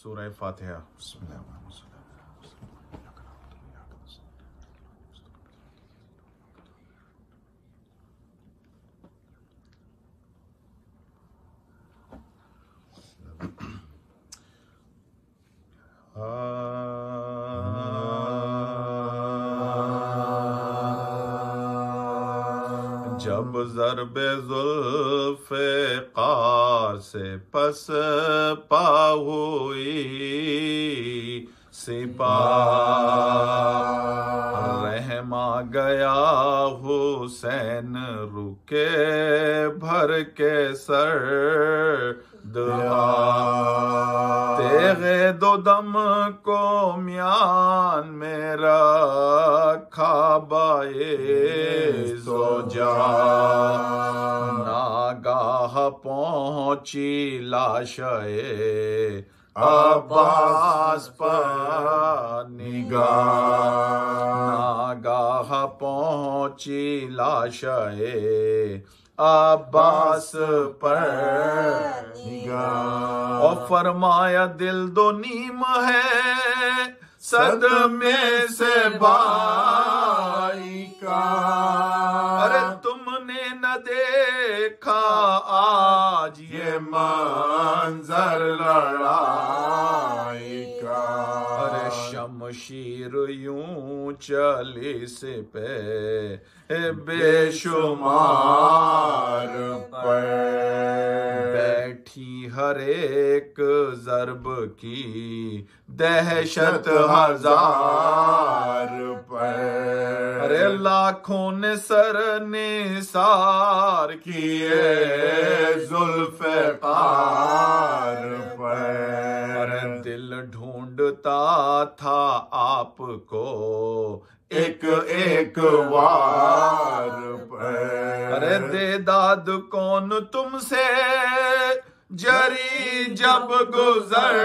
सूरह फातिहा। जब ज़रबे ज़ुल्फ़े क़ार से पस पा हुई सिपाह रहमा गया हुसैन रुके भर के सर तेगे दो दम को म्यान में रखा बाए ज़ोजा नागाह पहुंची लाशे अब्बास पर निगाह नागाह पहुंची लाशे अब्बास पर निगाह और फरमाया दिल दो नीम है सदमे से भाई का। अरे तुमने न देखा आज ये मंजर लड़ाई का। अरे शमशीर यूं चली से पे बेशुमार पर बैठी हर एक ज़रब की दहशत हजार पर। अरे लाखों ने सर निसार किए ज़ुल्फ़िकार पर। अरे दिल ढूंढता था आपको एक एक वार पर। अरे दे दाद कौन तुमसे जरी जब गुजर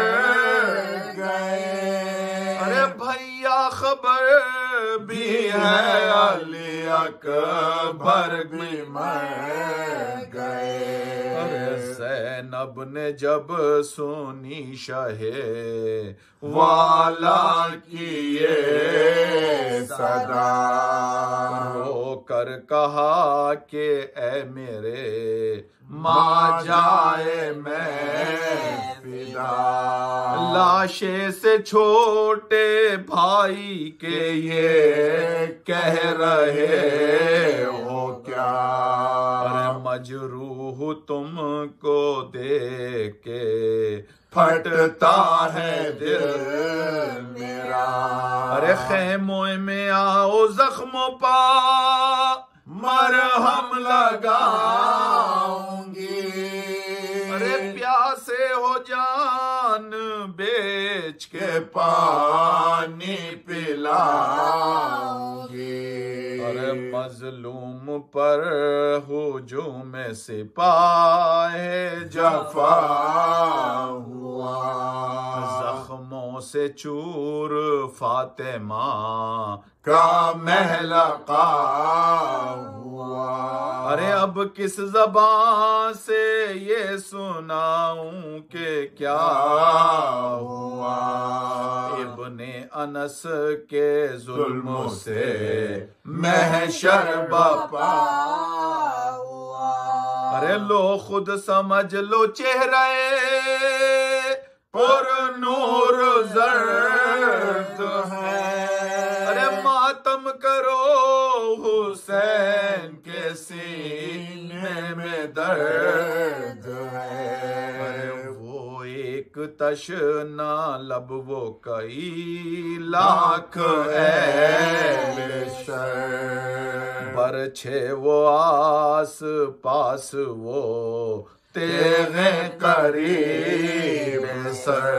गए। अरे भैया खबर भी है अली अकबर भी मर गए। अरे ज़ैनब ने जब सुनी शहे वाला की ये सदा रो कर कहा कि ए मेरे माँ जाए मैं फिदा। लाशे से छोटे भाई के ये कह रहे हो क्या। अरे मजरूह तुमको देख के फटता है दिल मेरा। अरे खेमों में आओ जख्मों पा मरहम लगाऊंगी। अरे प्यासे हो जान बेच के पानी पिलाऊंगी। अरे मजलूम पर हुजूम सिपाहे जफा हुआ। जख्मों से चूर फातिमा का महलका हुआ। अरे अब किस ज़बान से ये सुनाऊं कि क्या हुआ। इब्ने अनस के जुल्मों से महशर बपा हुआ। अरे लो खुद समझ लो चेहरे पुर नूर जर्द है। अरे मातम करो हुसैन के सीने में दर्द है। अरे वो एक तशना लब वो कई लाख बरछे वो आस पास वो तेरे करीब सर।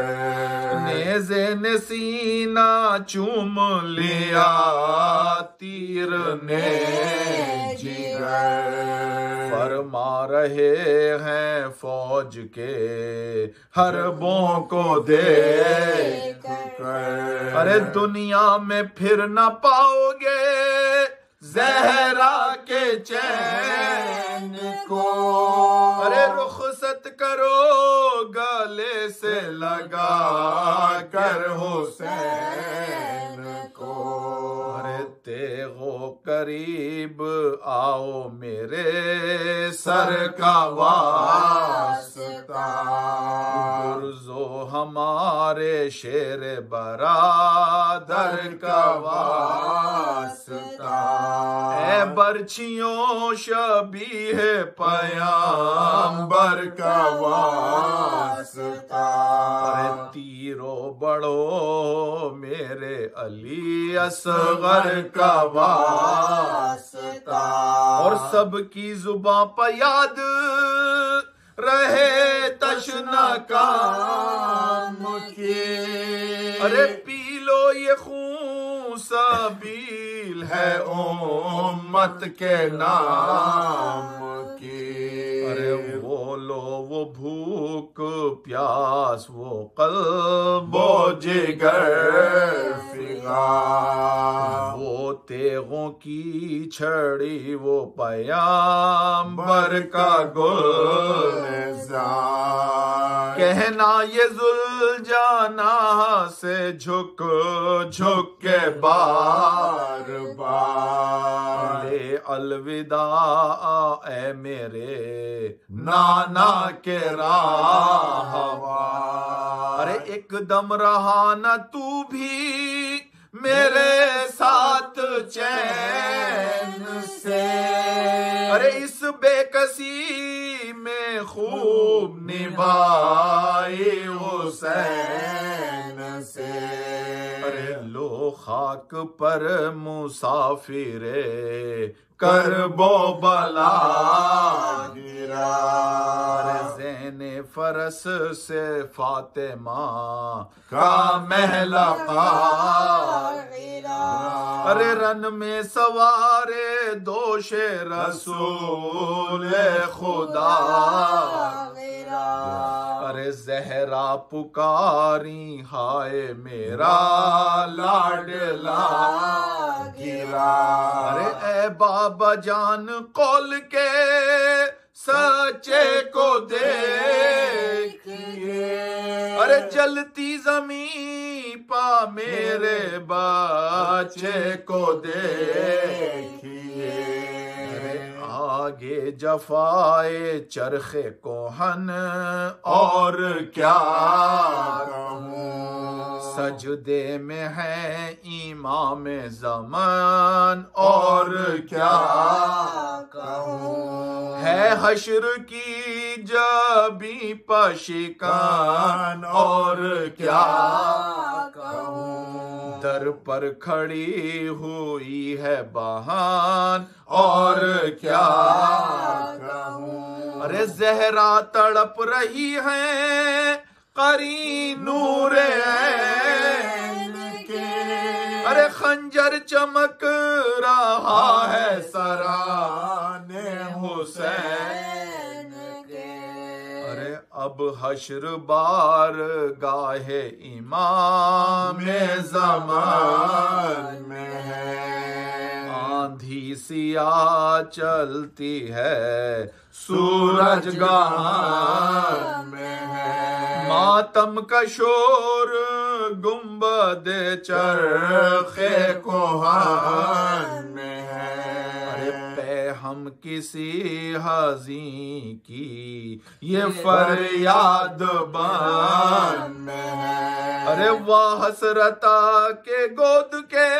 नेज़े ने सीना चूम लिया तीर ने जिगर। फरमा रहे हैं फौज के हरबों को देख कर। अरे दुनिया में फिर न पाओगे ज़हरा के चैन को। अरे रुखसत करो गले से लगा कर हुसैन को। अरे तेगो करीब आओ मेरे सर का वास्ता, गुर्जो हमारे शेर बरादर का वास्ता। ए बर्छियों शबीह पयंबर का वास्ता। अरे तीरो बड़ो मेरे अली असगर का वास्ता। और सबकी जुबां पर याद रहे तशना काम की। अरे पी लो ये खून सबील है उम्मत के नाम की। अरे वो लो वो भूख प्यास वो क़ल्बो जिगर फिगार, वो तेगों की छड़ी वो पयंबर का गुलज़ार। कहना ये जुल्जाना से झुक झुक के बार बार ले अलविदा ए मेरे नाना के राहवार। अरे एकदम रहा न तू भी मेरे साथ चैन से। अरे इस बेकसी में खूब निभाई हुसैन से। अरे लो खाक पर मुसाफिरे करबो बला गिरा। ज़ैने फरस से फातिमा का महला गिरा। अरे रन में सवारे दोषे रसूल खुदा गिरा। अरे जहरा पुकारी हाय मेरा लाडला गिरा। अरे ए बाबा जान कौल के सच्चे को देखिए। अरे जलती जमीन पा मेरे बच्चे को देखिए। आगे जफाए चरखे कोहन और क्या कहूँ। सजदे में है इमाम ज़मान और क्या कहूँ। है हश्र की जबी पशिकान और क्या कहूँ। दर पर खड़ी हुई है बहान और क्या कहूँ। अरे जहरा तड़प रही है करी नूर ऐन के। अरे खंजर चमक रहा है सराने हुसैन के। अरे अब हश्र बार गाहे इमाम ज़मान में है। आंधी सिया चलती है सूरज गहान में है। मातम का शोर गुंबद चरखे कोहान में है। अरे पे हम किसी हज़ी की ये फरियाद बान में है। अरे वाह हसरता के गोद के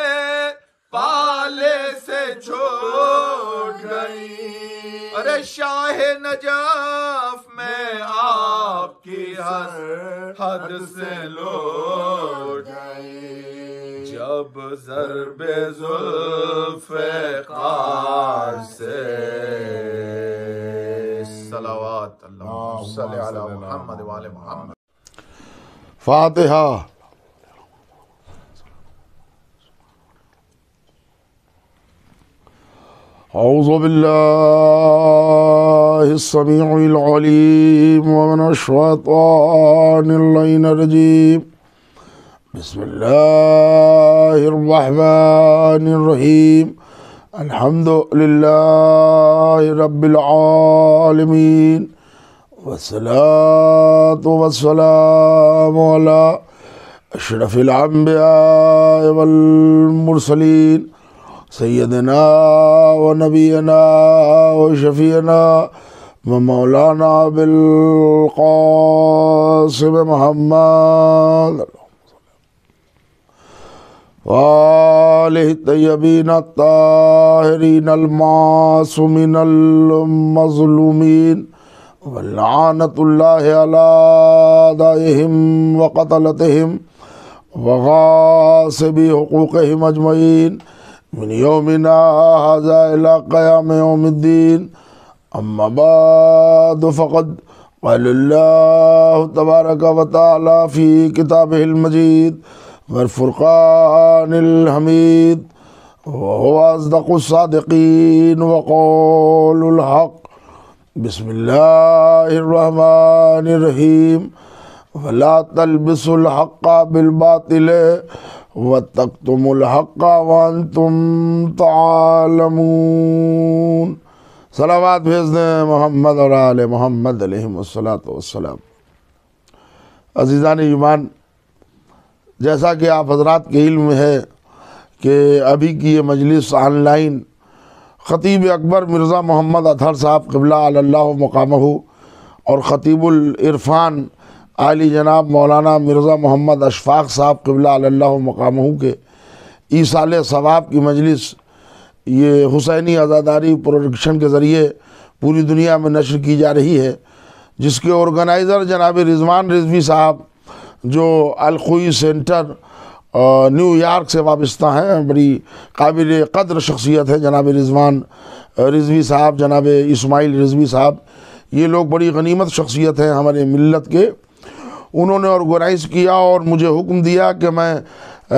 पाले से छोड़ गई। अरे शाह नजाफ में आपकी हद से लौट गई। जब ज़र्बे ज़ुल्फ़िकार से सलावत अल्लाहुम्मा सल्लि अला मुहम्मद व आले मुहम्मद। फातिहा। औज़ु बिल्लाहिस समीउल अलीम मिनश शैतानिर रजीम। बिस्मिल्लाहिर रहमानिर रहीम। अल्हम्दुलिल्लाहि रब्बिल आलमीन वस्सलातु वस्सलामु अला अशरफिल अंबिया वल मुरसलीन सय्यदना व नबीना व शफीना व मौलाना बिल क़ासिम मुहम्मद वालिहि तय्यबीन ताहिरीन अल मासूमीन अल मज़लूमीन वल्लानतुल्लाहि अला दाइहिम व क़तलतिहिम व गासिबी हुकूक़िहिम अजमईन मिन यौमिना हाज़ा इला क़याम यौमिद्दीन अम्मा बाद फ़क़द क़ालल्लाहु तबारक व तआला फ़ी किताबिहिल मजीद वल फ़ुरक़ानिल हमीद व हुवा अस्दक़ुस सादिक़ीन व क़ौलुल हक़ बिस्मिल्लाहिर्रहमानिर्रहीम वला तल्बिसुल हक़्क़ बिल बातिल व तक्तुमुल हक़्क़ व अंतुम तालमून। सलावत भेज दें मोहम्मद और आले मोहम्मद अलैहिमुस्सलातु वस्सलाम। अज़ीज़ान ईमान, जैसा कि आप हज़रात के इल्म में है कि अभी की ये मजलिस ऑनलाइन ख़तीब अकबर मिर्ज़ा मोहम्मद अतहर साहब क़िबला अल्लाह मक़ामहू और ख़तीबुल इरफ़ान आली जनाब मौलाना मिर्ज़ा मोहम्मद अशफ़ाक़ साहब क़िबला अल्लाह मक़ामहू के ईसाल सवाब की मजलिस ये हुसैनी अज़ादारी प्रोडक्शन के ज़रिए पूरी दुनिया में नश्र की जा रही है, जिसके ऑर्गेनाइज़र जनाब रिज़वान रिज़वी साहब जो अल-ख़ुई सेंटर न्यूयॉर्क से वाबस्ता हैं, बड़ी काबिल क़द्र शख्सियत है जनाब रिज़वान रिज़वी साहब, जनाब इस्माइल रिज़वी साहब, ये लोग बड़ी गनीमत शख्सियत हैं हमारे मिल्लत के। उन्होंने ऑर्गेनाइज़ किया और मुझे हुक्म दिया कि मैं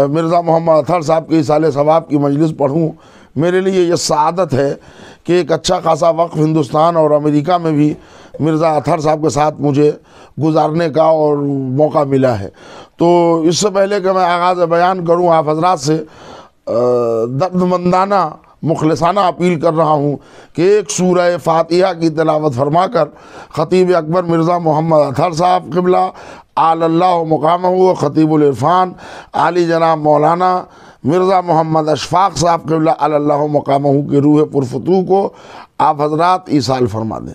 मिर्ज़ा मोहम्मद अतहर साहब के इसाले सवाब की मजलिस पढ़ूँ। मेरे लिए ये सआदत है कि एक अच्छा खासा वक़्फ़ हिंदुस्तान और अमेरिका में भी मिर्ज़ा अतहर साहब के साथ मुझे गुजारने का और मौका मिला है। तो इससे पहले कि मैं आगाज़ बयान करूँ, आप हज़रात से दर्दमंदाना मुखलिसाना अपील कर रहा हूँ कि एक सूरह फ़ातिहा की तिलावत फरमाकर ख़तीब अकबर मिर्ज़ा मोहम्मद अतहर साहब क़िबला अल्लाह मक़ामहू ख़तीबुल इरफ़ान आली जनाब मौलाना मिर्ज़ा मोहम्मद अशफ़ाक़ साहब क़िबला अल्लाह मक़ामहू के रूह पुरफ़तूह को आप हज़रात ईसाल फरमा दें।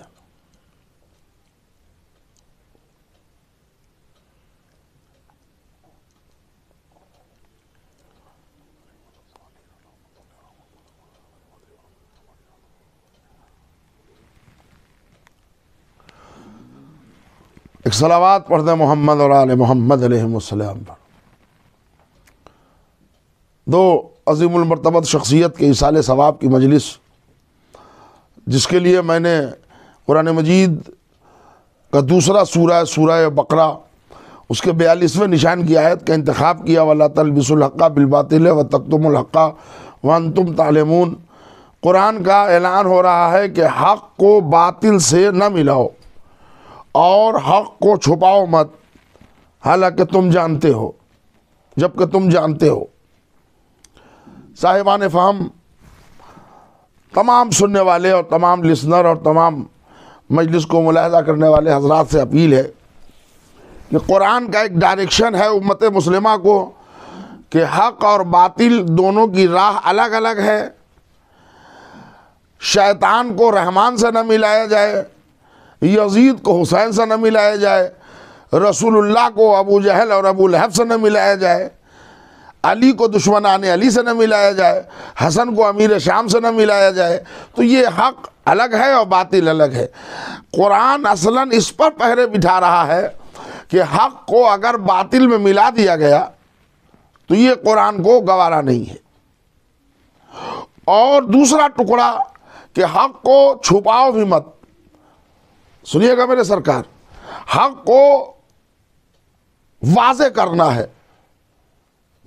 एक सलावात पढ़ दें मोहम्मद और आले मोहम्मद अलैहिमुस्सलाम पर। दो अज़ीमुल मर्तबत शख्सियत के इसाले सवाब की मजलिस, जिसके लिए मैंने कुरान मजीद का दूसरा सूरह बकरा उसके 42वें निशान की आयत का इंतखाब किया, वला तल्बिसुल हक़्क़ बिल बातिल व तक्तुमुल हक़्क़ व अंतुम तालिमून। कुरान का ऐलान हो रहा है कि हक़ को बातिल से न मिलाओ और हक़ को छुपाओ मत, हालांकि तुम जानते हो, जबकि तुम जानते हो। साहिबान फ़हम, तमाम सुनने वाले और तमाम लिसनर और तमाम मजलिस को मुलाहज़ा करने वाले हज़रात से अपील है कि कुरान का एक डायरेक्शन है उम्मत मुस्लिमा को कि हक़ और बातिल दोनों की राह अलग अलग है। शैतान को रहमान से न मिलाया जाए, यजीद को हुसैन से न मिलाया जाए, रसूलुल्लाह को अबू जहल और अबू लहब से न मिलाया जाए, अली को दुश्मनाने अली से न मिलाया जाए, हसन को अमीर शाम से न मिलाया जाए। तो ये हक़ अलग है और बातिल अलग है। कुरान असलन इस पर पहरे बिठा रहा है कि हक़ को अगर बातिल में मिला दिया गया तो ये कुरान को गवारा नहीं है। और दूसरा टुकड़ा कि हक़ को छुपाओ भी मत। सुनिएगा मेरे सरकार, हक़ को वाज़े करना है,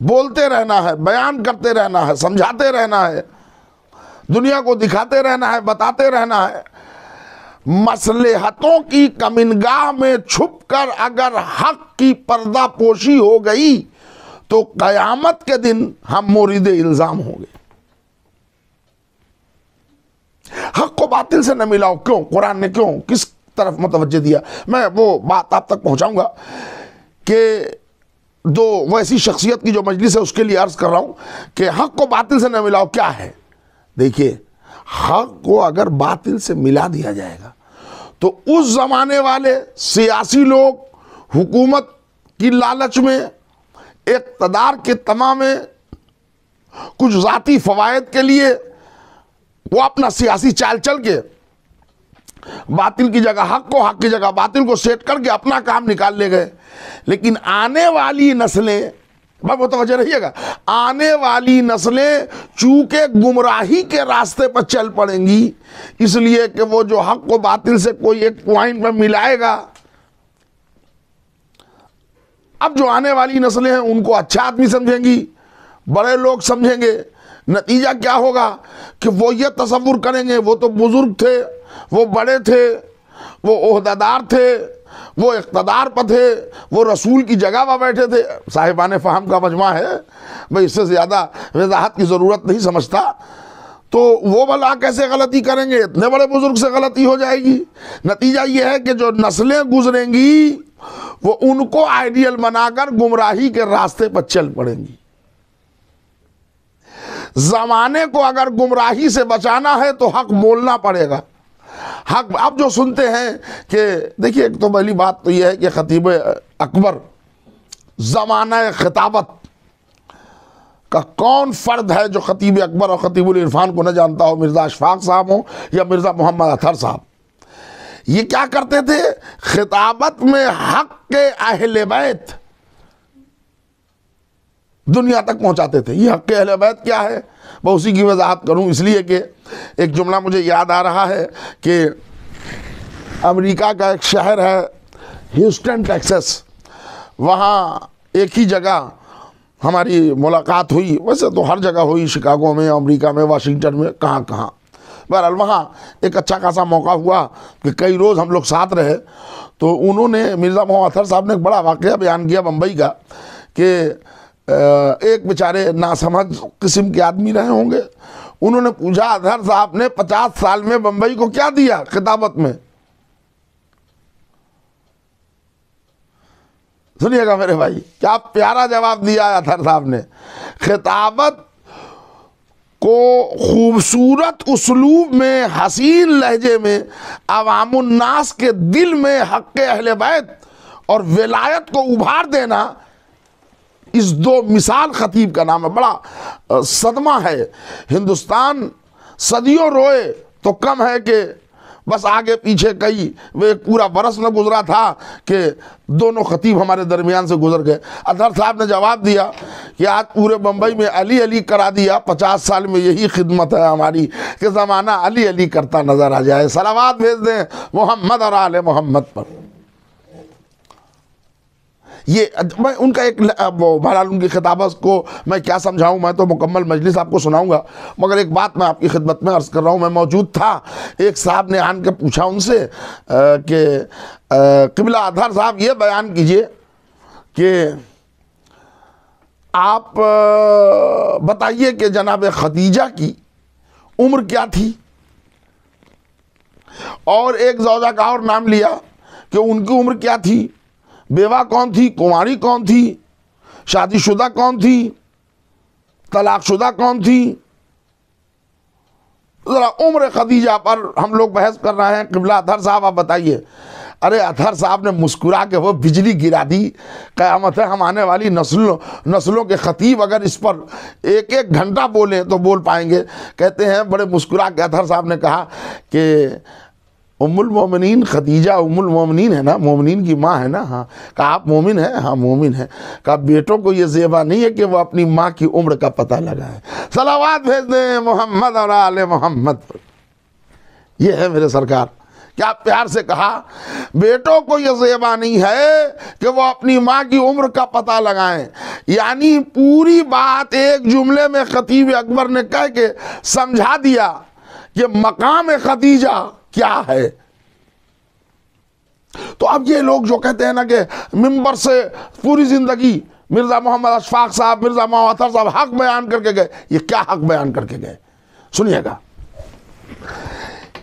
बोलते रहना है, बयान करते रहना है, समझाते रहना है, दुनिया को दिखाते रहना है, बताते रहना है। मसलहतों की कमिनगाह में छुपकर अगर हक़ की पर्दा पोशी हो गई तो क़यामत के दिन हम मोरिद इल्ज़ाम होंगे। हक़ को बातिल से न मिलाओ, क्यों? कुरान ने क्यों, किस तरफ मुतवज्जे दिया। मैं वो बात आप तक पहुंचाऊंगा कि दो वैसी शख्सियत की जो मजलिस है उसके लिए अर्ज कर रहा हूं कि हक को बातिल से न मिलाओ क्या है। देखिए, हक को अगर बातिल से मिला दिया जाएगा तो उस जमाने वाले सियासी लोग हुकूमत की लालच में, इक़्तिदार के तमा में, कुछ ज़ाती फ़वायद के लिए वो अपना सियासी चाल चल के बातिल की जगह हक को, हक की जगह बातिल को सेट करके अपना काम निकाल ले गए। लेकिन आने वाली नस्लें, वो तो वजह रहिएगा, आने वाली नस्लें चूंकि गुमराही के रास्ते पर चल पड़ेंगी, इसलिए कि वो जो हक को बातिल से कोई एक पॉइंट में मिलाएगा, अब जो आने वाली नस्लें हैं उनको अच्छा आदमी समझेंगी, बड़े लोग समझेंगे। नतीजा क्या होगा कि वो ये तसव्वुर करेंगे वो तो बुजुर्ग थे, वो बड़े थे, वो ओहदेदार थे, वो इक़्तिदार पर थे, वो रसूल की जगह पर बैठे थे। साहिबान फ़हम का मजमा है, भाई इससे ज़्यादा वजाहत की ज़रूरत नहीं समझता। तो वो भला कैसे गलती करेंगे, इतने बड़े बुजुर्ग से गलती हो जाएगी। नतीजा ये है कि जो नस्लें गुजरेंगी वो उनको आइडियल बनाकर गुमराही के रास्ते पर चल पड़ेंगी। ज़माने को अगर गुमराही से बचाना है तो हक बोलना पड़ेगा। हक आप जो सुनते हैं कि देखिए, एक तो पहली बात तो यह है कि खतीब अकबर ज़माना खिताबत का कौन फ़र्द है जो खतीब अकबर और खतीबुल इरफान को न जानता हो, मिर्ज़ा अशफाक साहब हो या मिर्ज़ा मोहम्मद अतहर साहब। ये क्या करते थे, खिताबत में हक के अहले बैत दुनिया तक पहुंचाते थे। ये हक के अहले बैत क्या है, मैं उसी की वजाहत करूं, इसलिए कि एक जुमला मुझे याद आ रहा है कि अमेरिका का एक शहर है ह्यूस्टन टेक्सास, वहाँ एक ही जगह हमारी मुलाकात हुई, वैसे तो हर जगह हुई, शिकागो में, अमेरिका में, वाशिंगटन में, कहाँ कहाँ। बहरहाल वहाँ एक अच्छा खासा मौका हुआ कि कई रोज़ हम लोग साथ रहे। तो उन्होंने, मिर्ज़ा मोहम्मद अतहर साहब ने एक बड़ा वाक़या बयान किया बम्बई का कि एक बेचारे नासमझ किस्म के आदमी रहे होंगे, उन्होंने पूछा अतहर साहब ने 50 साल में बम्बई को क्या दिया खिताबत में। सुनिएगा मेरे भाई, क्या प्यारा जवाब दिया अतहर साहब ने। खिताबत को खूबसूरत उसलूब में, हसीन लहजे में, अवामुन्नास के दिल में हक़ के अहले बैत और विलायत को उभार देना, इस दो मिसाल खतीब का नाम है। बड़ा सदमा है। हिंदुस्तान सदियों रोए तो कम है कि बस आगे पीछे कई, वे एक पूरा बरस में गुजरा था कि दोनों खतीब हमारे दरमियान से गुजर गए। अतहर साहब ने जवाब दिया कि आज पूरे बम्बई में अली अली करा दिया, 50 साल में यही खिदमत है हमारी कि ज़माना अली अली करता नज़र आ जाए। सलावात भेज दें मोहम्मद और आले मोहम्मद पर। ये मैं उनका एक बहरहाल उनकी खिताबत को मैं क्या समझाऊं, मैं तो मुकम्मल मजलिस आपको सुनाऊंगा, मगर एक बात मैं आपकी खिदमत में अर्ज़ कर रहा हूं। मैं मौजूद था, एक साहब ने आन के पूछा उनसे कि क़िबला अतहर साहब ये बयान कीजिए कि आप बताइए कि जनाब खदीजा की उम्र क्या थी, और एक ज़ौजा का और नाम लिया कि उनकी उम्र क्या थी, बेवा कौन थी, कुंवारी कौन थी, शादीशुदा कौन थी, तलाकशुदा कौन थी। ज़रा उम्र खदीजा पर हम लोग बहस कर रहे हैं। क़िबला अतहर साहब आप बताइए। अरे अतहर साहब ने मुस्कुरा के वो बिजली गिरा दी। क़यामत है, हम आने वाली नस्लों के ख़तीब अगर इस पर एक एक घंटा बोलें तो बोल पाएंगे। कहते हैं, बड़े मुस्कुरा के अतहर साहब ने कहा कि उम्मुल मोमिनीन खदीजा उम्मुल मोमिनीन है ना, मोमिनीन की माँ है ना। हाँ। कहा आप मोमिन हैं? हाँ मोमिन है। कहा बेटों को ये ज़ेबा नहीं है कि वो अपनी माँ की उम्र का पता लगाए। सलावात भेज दें मोहम्मद और आले मोहम्मद पर। ये है मेरे सरकार, क्या प्यार से कहा, बेटों को ये ज़ेबा नहीं है कि वो अपनी माँ की उम्र का पता लगाएं। यानी पूरी बात एक जुमले में खतीब अकबर ने कह के समझा दिया कि मकाम खदीजा क्या है। तो अब ये लोग जो कहते हैं ना कि मिंबर से पूरी जिंदगी मिर्ज़ा मोहम्मद अशफाक साहब, मिर्ज़ा मोहम्मद अतहर साहब हक बयान करके गए, ये क्या हक बयान करके गए? सुनिएगा,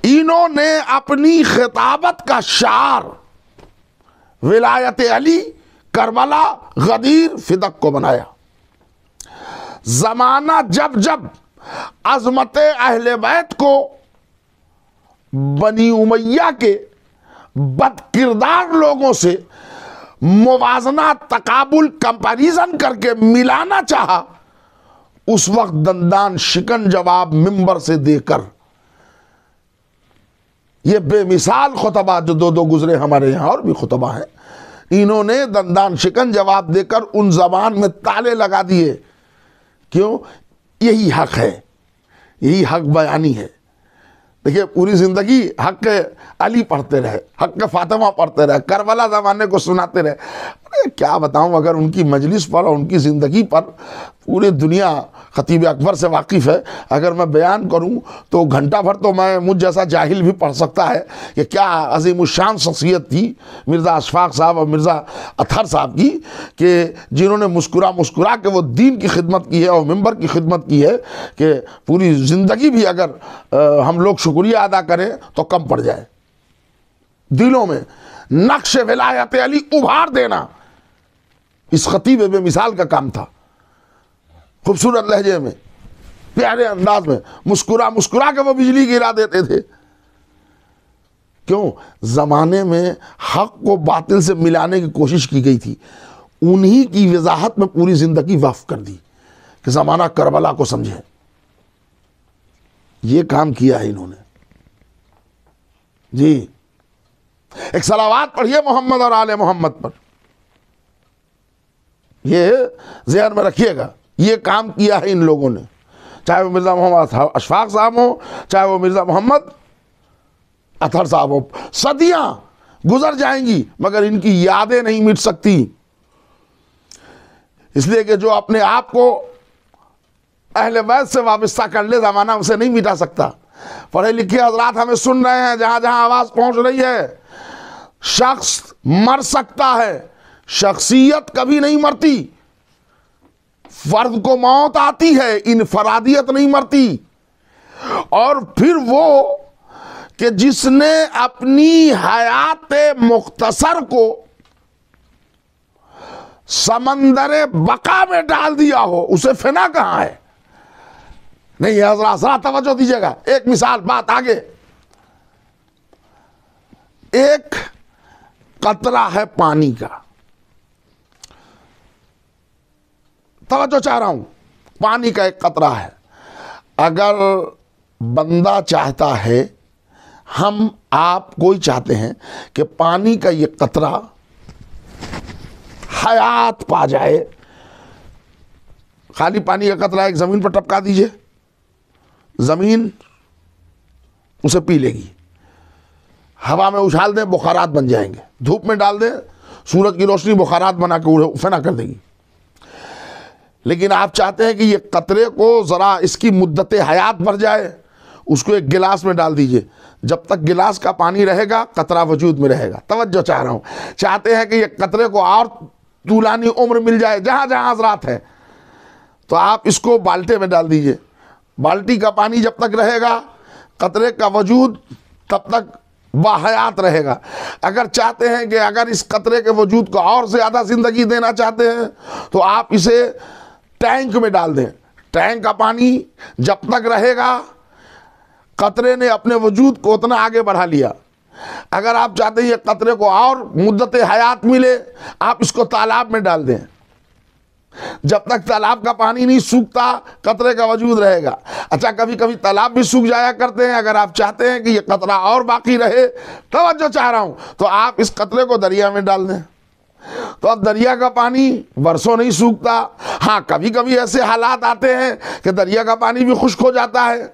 इन्होंने अपनी खिताबत का शार विलायत अली, करबला, गदीर, फिदक को बनाया। जमाना जब जब अजमत अहले बैत को बनी उमैया के बदकिरदार लोगों से मुवाजना, तकाबुल, कंपैरिजन करके मिलाना चाहा, उस वक्त दंदान शिकन जवाब मिंबर से देकर, ये बेमिसाल खुतबा जो दो दो गुजरे हमारे यहाँ और भी खुतबा हैं, इन्होंने दंदान शिकन जवाब देकर उन जबान में ताले लगा दिए। क्यों? यही हक है, यही हक बयानी है। देखिए, पूरी जिंदगी हक अली पढ़ते रहे, हक फातिमा पढ़ते रहे, करबला ज़माने को सुनाते रहे। अरे क्या बताऊं, अगर उनकी मजलिस पर और उनकी ज़िंदगी पर पूरी दुनिया खतीब अकबर से वाकिफ़ है, अगर मैं बयान करूं तो घंटा भर तो मैं मुझ जैसा जाहिल भी पढ़ सकता है कि क्या अज़ीमुश्शान शख्सियत थी मिर्ज़ा अशफाक साहब और मिर्ज़ा अतहर साहब की, कि जिन्होंने मुस्कुरा मुस्कुरा के वो दीन की खिदमत की है और मिंबर की खिदमत की है, कि पूरी ज़िंदगी भी अगर हम लोग शुक्रिया अदा करें तो कम पड़ जाए। दिलों में नक्श विलायत अली उभार देना इस खतीब बेमिसाल का काम था। खूबसूरत लहजे में, प्यारे अंदाज में मुस्कुरा मुस्कुरा के वो बिजली गिरा देते थे। क्यों? जमाने में हक को बातिल से मिलाने की कोशिश की गई थी, उन्हीं की वजाहत में पूरी जिंदगी वक्फ कर दी कि जमाना करबला को समझे। ये काम किया है इन्होंने जी। एक सलावात पढ़िए मोहम्मद और आले मोहम्मद पर, ये ज़हन में रखिएगा, ये काम किया है इन लोगों ने। चाहे वो मिर्ज़ा मोहम्मद अशफाक साहब हो, चाहे वो मिर्ज़ा मोहम्मद अतहर साहब हो। सदियां गुजर जाएंगी मगर इनकी यादें नहीं मिट सकती, इसलिए कि जो अपने आप को अहले बैत से वाबस्ता कर ले, ज़माना उसे नहीं मिटा सकता। पढ़े लिखे हजरात हमें सुन रहे हैं, जहां जहां आवाज़ पहुंच रही है, शख्स मर सकता है, शख्सियत कभी नहीं मरती। फर्द को मौत आती है, इनफरादियत नहीं मरती। और फिर वो कि जिसने अपनी हयात मुख्तसर को समंदर बका में डाल दिया हो, उसे फिना कहां है? नहीं हजरा तवज्जो दीजिएगा, एक मिसाल, बात आगे। एक कतरा है पानी का, तवज्जो चाह रहा हूं, पानी का एक कतरा है। अगर बंदा चाहता है, हम आप कोई चाहते हैं कि पानी का ये कतरा हयात पा जाए, खाली पानी का कतरा एक जमीन पर टपका दीजिए, जमीन उसे पी लेगी। हवा में उछाल दें, बुखारात बन जाएंगे। धूप में डाल दें, सूरज की रोशनी बुखारात बना के फना कर देगी। लेकिन आप चाहते हैं कि ये कतरे को ज़रा इसकी मुद्दत हयात बढ़ जाए, उसको एक गिलास में डाल दीजिए। जब तक गिलास का पानी रहेगा, कतरा वजूद में रहेगा। तवज्जो चाह रहा हूँ, चाहते हैं कि ये कतरे को और तूलानी उम्र मिल जाए, जहाँ जहाँ हजरात है, तो आप इसको बाल्टे में डाल दीजिए। बाल्टी का पानी जब तक रहेगा, कतरे का वजूद तब तक बाहयात रहेगा। अगर चाहते हैं कि अगर इस कतरे के वजूद को और ज़्यादा ज़िंदगी देना चाहते हैं, तो आप इसे टैंक में डाल दें। टैंक का पानी जब तक रहेगा, कतरे ने अपने वजूद को उतना आगे बढ़ा लिया। अगर आप चाहते हैं ये कतरे को और मुद्दत हयात मिले, आप इसको तालाब में डाल दें। जब तक तालाब का पानी नहीं सूखता, कतरे का वजूद रहेगा। अच्छा, कभी कभी तालाब भी सूख जाया करते हैं। अगर आप चाहते हैं कि ये कतरा और बाकी रहे, तवज्जो चाह रहा हूं, तो आप इस कतरे को दरिया में डाल दें। तो अब दरिया का पानी बरसों नहीं सूखता। हाँ, कभी कभी ऐसे हालात आते हैं कि दरिया का पानी भी खुश्क हो जाता है।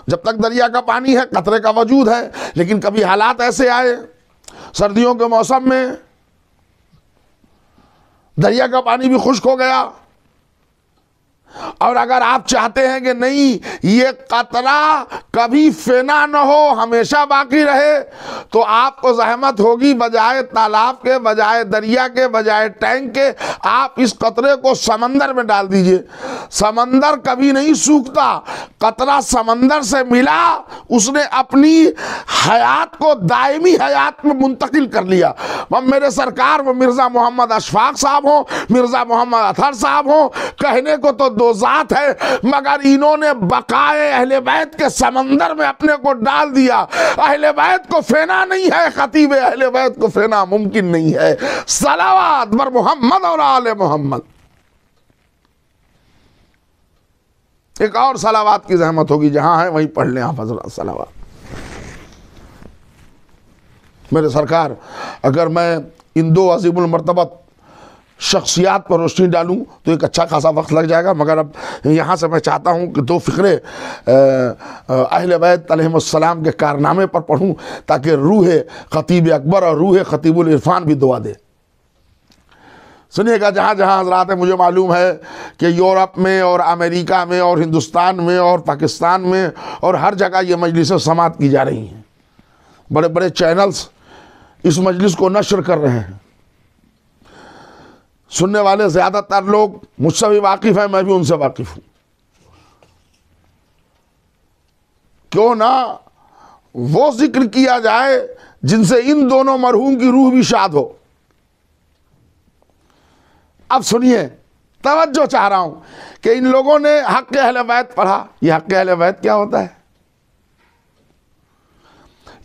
जब तक दरिया का पानी है, कतरे का वजूद है। लेकिन कभी हालात ऐसे आए, सर्दियों के मौसम में दरिया का पानी भी खुश्क हो गया, और अगर आप चाहते हैं कि नहीं ये कतरा कभी फेना न हो, हमेशा बाकी रहे, तो आपको जहमत होगी बजाय तालाब के, बजाय दरिया के, बजाय टैंक के, आप इस कतरे को समंदर में डाल दीजिए। समंदर कभी नहीं सूखता। कतरा समंदर से मिला, उसने अपनी हयात को दायमी हयात में मुंतकिल कर लिया। अब मेरे सरकार वो मिर्जा मोहम्मद अशफाक साहब हो, मिर्जा मोहम्मद अतहर साहब हो, कहने को तो दो जात है, मगर इन्होंने बकाए अहले बैत के समंदर में अपने को डाल दिया। अहले बैत को फेना नहीं है, खतीब अहले बैत को फेना मुमकिन नहीं है। सलावत बर मोहम्मद और आले मोहम्मद। एक और सलावत की जहमत होगी, जहां है वहीं पढ़ लें आप हजरत सलावत। मेरे सरकार, अगर मैं इन दो अजीमुल मर्तबत शख्सियात पर रोशनी डालूं तो एक अच्छा खासा वक्त लग जाएगा, मगर अब यहाँ से मैं चाहता हूँ कि दो फ़िक्रे अहले बैत अलैहिमुस्सलाम के कारनामे पर पढ़ूँ, ताकि रूह खतीब अकबर और रूह खतीबुल इरफान भी दुआ दे। सुनिएगा, जहाँ जहाँ हजरात मुझे मालूम है कि यूरोप में और अमेरिका में और हिंदुस्तान में और पाकिस्तान में और हर जगह ये मजलिसें समात की जा रही हैं, बड़े बड़े चैनल्स इस मजलिस को नश्र कर रहे हैं। सुनने वाले ज़्यादातर लोग मुझसे भी वाकिफ़ हैं, मैं भी उनसे वाकिफ़ हूँ। क्यों ना वो जिक्र किया जाए जिनसे इन दोनों मरहूम की रूह भी शाद हो। अब सुनिए, तवज्जो चाह रहा हूँ कि इन लोगों ने हक़ अहले बैत पढ़ा। ये हक़ अहले बैत क्या होता है?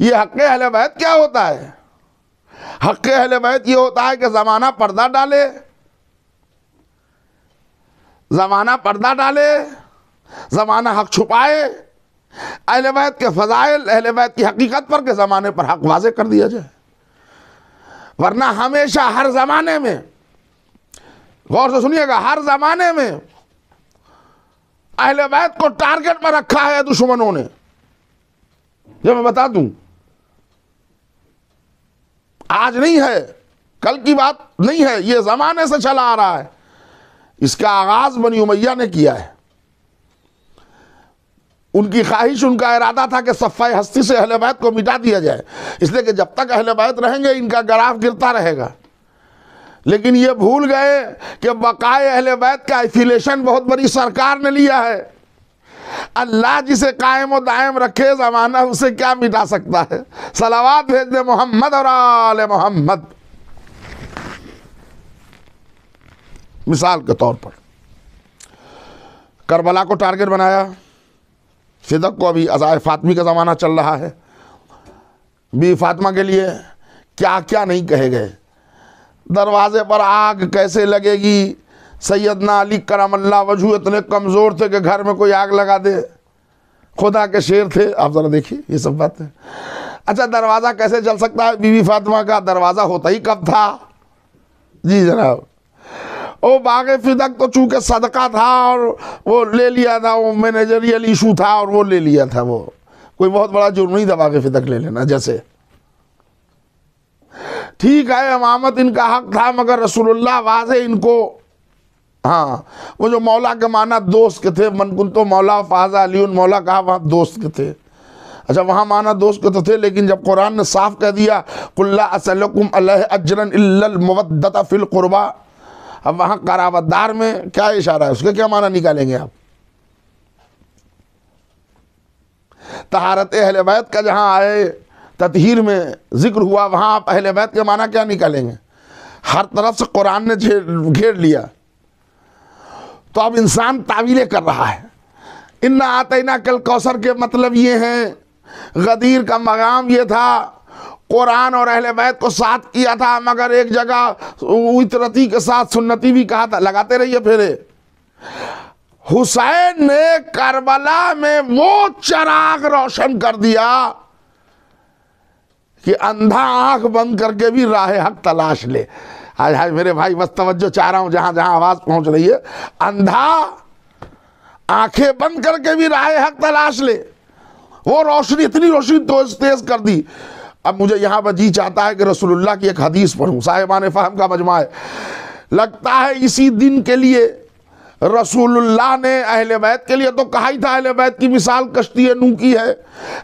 ये हक़ अहले बैत क्या होता है? हक़ अहले बैत ये होता है कि ज़माना पर्दा डाले, ज़माना पर्दा डाले, ज़माना हक़ छुपाए, अहले बैत के फ़ज़ाइल, अहले बैत की हकीकत पर के ज़माने पर हक़ वाज़े कर दिया जाए। वरना हमेशा हर ज़माने में, गौर से सुनिएगा, हर ज़माने में अहले बैत को टारगेट पर रखा है दुश्मनों ने। ये मैं बता दूं, आज नहीं है, कल की बात नहीं है, ये ज़माने से चला आ रहा है। इसका आगाज बनी उमैया ने किया है। उनकी ख्वाहिश, उनका इरादा था कि सफ़ाए हस्ती से अहले बैत को मिटा दिया जाए, इसलिए कि जब तक अहले बैत रहेंगे इनका ग्राफ गिरता रहेगा। लेकिन ये भूल गए कि बकाए अहले बैत का एफिलेशन बहुत बड़ी सरकार ने लिया है। अल्लाह जिसे कायम और दायम रखे, ज़माना उसे क्या मिटा सकता है। सलावत भेज दे मोहम्मद और आले मोहम्मद। मिसाल के तौर पर करबला को टारगेट बनाया, फिदक को, अभी अज़ाए फातमी का ज़माना चल रहा है, बी फातिमा के लिए क्या क्या नहीं कहे गए। दरवाजे पर आग कैसे लगेगी, सैयदना अली करमल्ला वजहू इतने कमज़ोर थे कि घर में कोई आग लगा दे, खुदा के शेर थे। आप ज़रा देखिए ये सब बातें। अच्छा, दरवाज़ा कैसे जल सकता है बीवी फातिमा का? दरवाज़ा होता ही कब था? जी जनाब, वो बाग़े फिदक तो चूँकि सदका था और वो ले लिया था, वो मैनेजरियल इशू था और वो ले लिया था। वो कोई बहुत बड़ा जुर्म नहीं था बाग़े फिदक ले लेना। जैसे ठीक है, इमामत इनका हक था, मगर रसूलुल्लाह वाज़े इनको, हाँ, वो जो मौला के माना दोस्त के थे, मन कुन तो मौला फ़ाज़ा अलीउन मौला कहा, वहाँ दोस्त के थे। अच्छा, वहाँ माना दोस्त के तो थे, लेकिन जब कुरान ने साफ कह दिया कुल ला असलकुम अलैहि अज्रन इल्लल मवद्दत फिल कुर्बा, अब वहाँ करावतदार में क्या इशारा है, उसके क्या माना निकालेंगे आप? तहारत अहले बैत का जहाँ आए ततहीर में जिक्र हुआ, वहाँ आप अहले बैत के माना क्या निकालेंगे? हर तरफ से कुरान ने घेर लिया। तो अब इंसान तावीलें कर रहा है। इन्ना आतैना कल कौसर के मतलब ये हैं, गदीर का मकाम ये था, कुरान और अहले बैत को साथ किया था, मगर एक जगह उतरती के साथ सुन्नती भी कहा था। लगाते रहिए फेरे। हुसैन ने करबला में वो चिराग रोशन कर दिया कि अंधा आंख बंद करके भी राह हक तलाश ले। आज हाय मेरे भाई, बस तवज्जो चाह रहा हूं, जहां जहां आवाज पहुंच रही है, अंधा आंखें बंद करके भी राह हक तलाश ले। वो रोशनी, इतनी रोशनी तेज कर दी। अब मुझे यहां पर जी चाहता है कि रसूलुल्लाह की एक हदीस पढ़ूं, साहिबान फहम का मजमा है। लगता है इसी दिन के लिए रसूलुल्लाह ने अहले बैत के लिए तो कहा ही था, अहले बैत की मिसाल कश्ती नूह की है,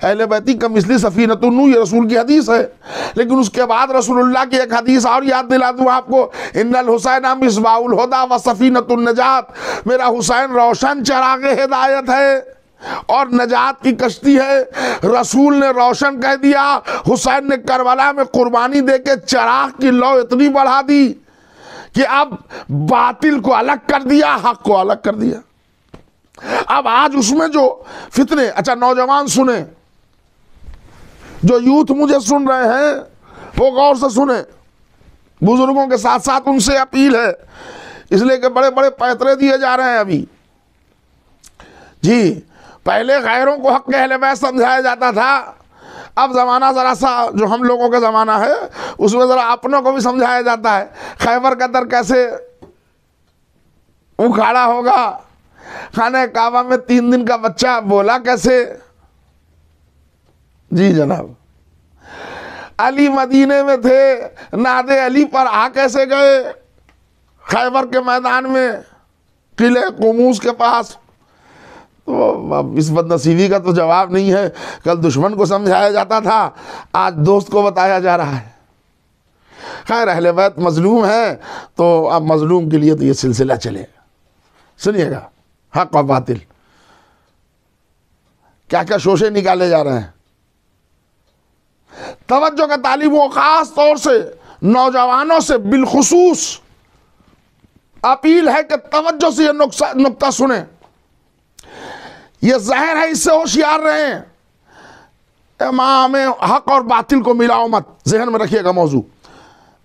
अहले बैती का मिसली सफीनतुन नूह, ये रसूल की हदीस है। लेकिन उसके बाद रसूलुल्लाह की एक हदीस और याद दिला दूं आपको, इन्नल हुसैन मिसबाहुल हुदा व सफीनतुन नजात, मेरा हुसैन रोशन चराग हिदायत है और नजात की कश्ती है। रसूल ने रोशन कह दिया, हुसैन ने करबला में कुर्बानी देके चराग की लौ इतनी बढ़ा दी कि अब बातिल को अलग कर दिया, हक को अलग कर दिया। अब आज उसमें जो फितने, अच्छा नौजवान सुने, जो यूथ मुझे सुन रहे हैं वो गौर से सुने, बुजुर्गों के साथ साथ उनसे अपील है, इसलिए कि बड़े बड़े पैतरे दिए जा रहे हैं अभी जी। पहले गैरों को हक अहले बैत समझाया जाता था, अब ज़माना ज़रा सा जो हम लोगों का ज़माना है उसमें ज़रा अपनों को भी समझाया जाता है। खैबर का दर कैसे उखाड़ा होगा, खाने काबा में 3 दिन का बच्चा बोला कैसे, जी जनाब। अली मदीने में थे, नादे अली पर आ कैसे गए, खैबर के मैदान में किले कुमूस के पास। तो अब इस बदनसीबी का तो जवाब नहीं है। कल दुश्मन को समझाया जाता था, आज दोस्त को बताया जा रहा है। खैर अहले बैत मजलूम है तो अब मजलूम के लिए तो ये सिलसिला चले। सुनिएगा, हक और बातिल क्या क्या शोशे निकाले जा रहे हैं। तवज्जो का तालिब वो खास तौर से नौजवानों से बिलखुसूस अपील है कि तवज्जो से ये नुक्ता सुने, ये जहर है, इससे होशियार रहें। इमाम हक और बातिल को मिलाओ मत, जहन में रखिएगा मौजू।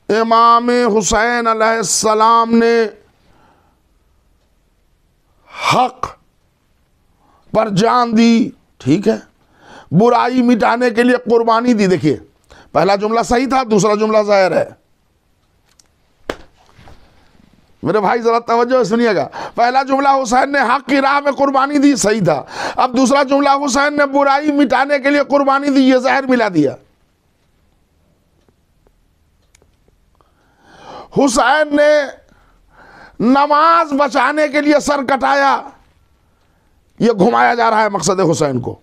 इमाम हुसैन अलैहिस्सलाम ने हक पर जान दी, ठीक है, बुराई मिटाने के लिए कुर्बानी दी। देखिए पहला जुमला सही था, दूसरा जुमला जाहिर है। मेरे भाई जरा तवज्जो सुनिएगा, पहला जुमला हुसैन ने हक की राह में कुर्बानी दी, सही था। अब दूसरा जुमला हुसैन ने बुराई मिटाने के लिए कुर्बानी दी, ये जहर मिला दिया। हुसैन ने नमाज बचाने के लिए सर कटाया, ये घुमाया जा रहा है मकसद हुसैन को।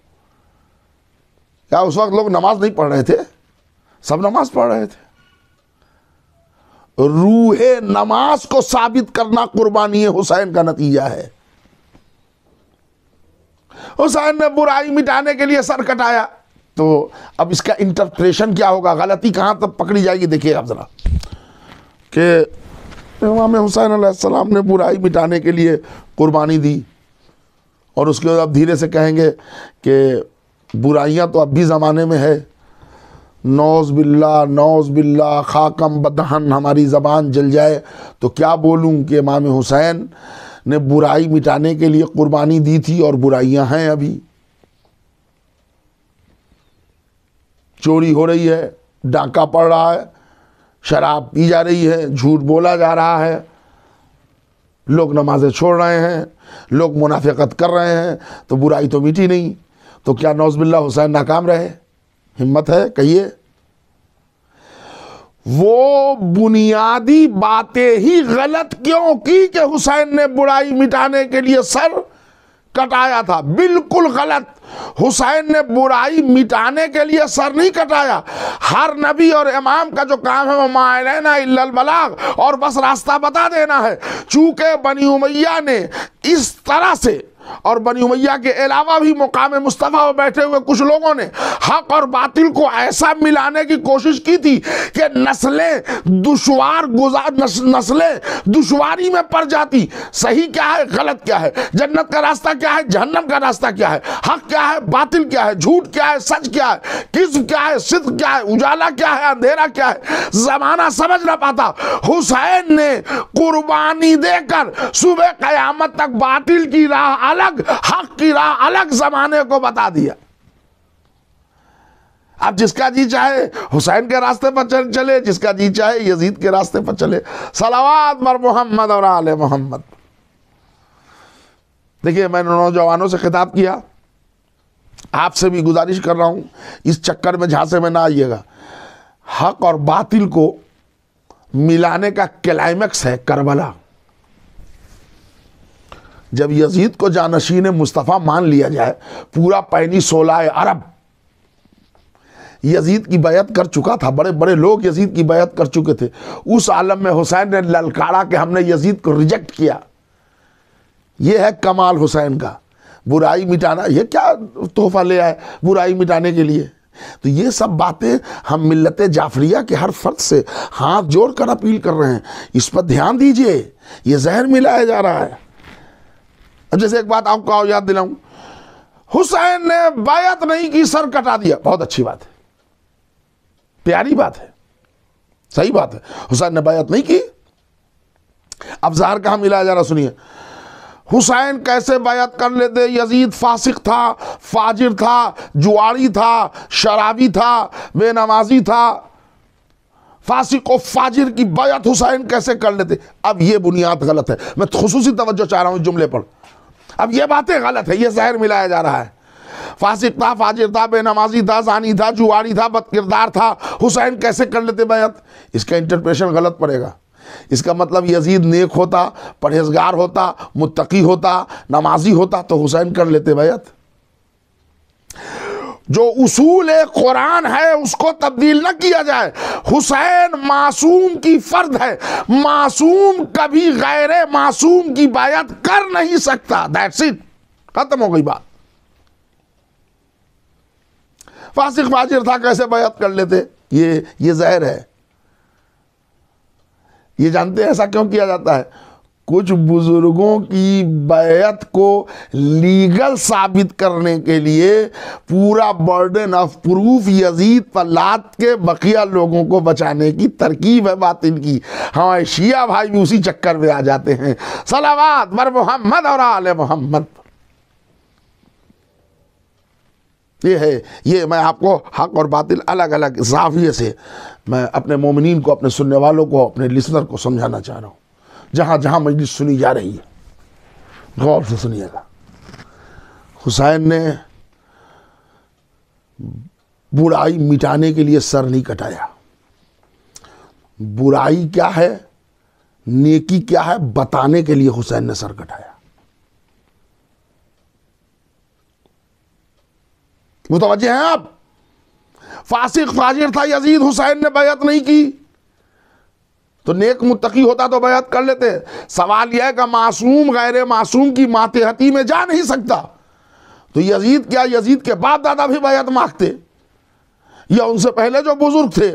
क्या उस वक्त लोग नमाज नहीं पढ़ रहे थे? सब नमाज पढ़ रहे थे। रूहे नमाज को साबित करना कुर्बानी हुसैन का नतीजा है। हुसैन ने बुराई मिटाने के लिए सर कटाया, तो अब इसका इंटरप्रेशन क्या होगा, गलती कहां तक पकड़ी जाएगी। देखिए आप जरा कि इमाम हुसैन अलैहिस्सलाम ने बुराई मिटाने के लिए कुर्बानी दी और उसके बाद अब धीरे से कहेंगे कि बुराइयां तो अब भी ज़माने में है, नौज बिल्ला खाकम बदहन, हमारी ज़बान जल जाए तो क्या बोलूं कि इमाम हुसैन ने बुराई मिटाने के लिए कुर्बानी दी थी और बुराइयां हैं अभी। चोरी हो रही है, डाका पड़ रहा है, शराब पी जा रही है, झूठ बोला जा रहा है, लोग नमाजें छोड़ रहे हैं, लोग मुनाफिकत कर रहे हैं, तो बुराई तो मिटी नहीं। तो क्या नौज बिल्ला हुसैन नाकाम रहे? हिम्मत है कहिए। वो बुनियादी बातें ही गलत क्यों की कि हुसैन ने बुराई मिटाने के लिए सर कटाया था? बिल्कुल गलत। हुसैन ने बुराई मिटाने के लिए सर नहीं कटाया। हर नबी और इमाम का जो काम है वो मा अलैना इल्लल बलाग, और बस रास्ता बता देना है। चूंकि बनी उमैया ने इस तरह से, और बनी उमैया के अलावा भी मुकाम मुस्तफ़ा में बैठे हुए कुछ लोगों ने हक और बातिल को ऐसा मिलाने की कोशिश की थी कि नस्लें दुश्वारी में पड़ जाती। सही क्या है, गलत क्या है, जन्नत का रास्ता क्या है, जहन्नम का रास्ता क्या है, हक क्या है, बातिल क्या है, झूठ क्या है, सच क्या है, किस्म क्या है, सिद्क क्या है, उजाला क्या है, अंधेरा क्या है, जमाना समझ ना पाता। हुसैन ने कुर्बानी देकर सुबह कयामत तक बातिल की राह अलग, हक की राह अलग जमाने को बता दिया। अब जिसका जी चाहे हुसैन के रास्ते पर चले, जिसका जी चाहे यजीद के रास्ते पर चले। सलावत बर मोहम्मद और आले मोहम्मद। देखिए मैंने नौजवानों से खिताब किया, आपसे भी गुजारिश कर रहा हूं, इस चक्कर में झांसे में ना आइएगा। हक और बातिल को मिलाने का क्लाइमैक्स है करबला। जब यजीद को जानशीन मुस्तफ़ा मान लिया जाए, पूरा पैनी 16 अरब यजीद की बैत कर चुका था, बड़े बड़े लोग यजीद की बैत कर चुके थे, उस आलम में हुसैन ने ललकारा कि हमने यजीद को रिजेक्ट किया। यह है कमाल हुसैन का, बुराई मिटाना। ये क्या तोहफा ले आए बुराई मिटाने के लिए? तो ये सब बातें हम मिल्लत जाफरिया के हर फर्द से हाथ जोड़कर अपील कर रहे हैं, इस पर ध्यान दीजिए, ये जहर मिलाया जा रहा है। अब जैसे एक बात आपको याद दिलाऊं, हुसैन ने बैत नहीं की, सर कटा दिया, बहुत अच्छी बात है, प्यारी बात है, सही बात है, हुसैन ने बैत नहीं की। अब जहर कहां मिलाया जा रहा सुनिए। हुसैन कैसे बैत कर लेते? यजीद फासिक था, फाजिर था, जुआरी था, शराबी था, बेनमाजी था, फासिक और फाजिर की बैत हुसैन कैसे कर लेते? अब ये बुनियाद गलत है, मैं खुसूसी तवज्जो चाह रहा हूं जुमले पर। अब ये बातें गलत है, ये जहर मिलाया जा रहा है। फासिक था, फाजिर था, बेनमाजी था, जानी था, जुआरी था, बदकिरदार था, हुसैन कैसे कर लेते बैत? इसका इंटरप्रेशन गलत पड़ेगा। इसका मतलब यजीद नेक होता, परहेजगार होता, मुत्तकी होता, नमाजी होता तो हुसैन कर लेते बैत। जो उसूल कुरान है उसको तब्दील न किया जाए। हुसैन मासूम की फर्द है, मासूम कभी गैर मासूम की बैत कर नहीं सकता। दैट्स इट, खत्म हो गई बात। फासिक फाजिर था, कैसे बैत कर लेते? ये जहर है। ये जानते हैं ऐसा क्यों किया जाता है? कुछ बुजुर्गों की बैत को लीगल साबित करने के लिए पूरा बर्डन ऑफ प्रूफ यजीद पर लाद के बकिया लोगों को बचाने की तरकीब है बातिल की। हमारे शिया भाई भी उसी चक्कर में आ जाते हैं। सलावत बर मोहम्मद और आले मोहम्मद। ये है, ये मैं आपको हक और बातिल अलग अलग ज़ाविये से मैं अपने मोमिनीन को, अपने सुनने वालों को, अपने लिसनर को समझाना चाह रहा हूँ। जहाँ जहाँ मजलिस सुनी जा रही है गौर से सुनिएगा। हुसैन ने बुराई मिटाने के लिए सर नहीं कटाया। बुराई क्या है, नेकी क्या है बताने के लिए हुसैन ने सर कटाया। मुतवज्जे हैं आप? फासिक फाजिर था यजीद, हुसैन ने बैत नहीं की तो नेक मुत्तकी होता तो बैत कर लेते। सवाल यह है कि मासूम गैर मासूम की मातेहती में जा नहीं सकता तो यजीद क्या, यजीद के बाप दादा भी बैत मांगते या उनसे पहले जो बुजुर्ग थे?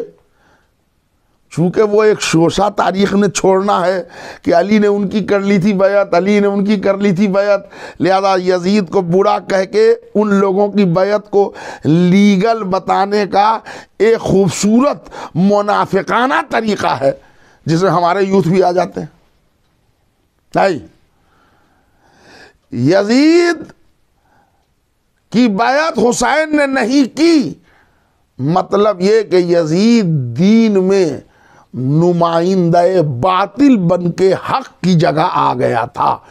चूंकि वो एक शोशा तारीख ने छोड़ना है कि अली ने उनकी कर ली थी बैत, अली ने उनकी कर ली थी बैत, लिहाजा यजीद को बुरा कह के उन लोगों की बैत को लीगल बताने का एक खूबसूरत मुनाफिकाना तरीका है जिसमें हमारे यूथ भी आ जाते हैं। नहीं, यजीद की बैत हुसैन ने नहीं की, मतलब ये कि यजीद दीन में नुमाइंदे बातिल बन के हक की जगह आ गया था।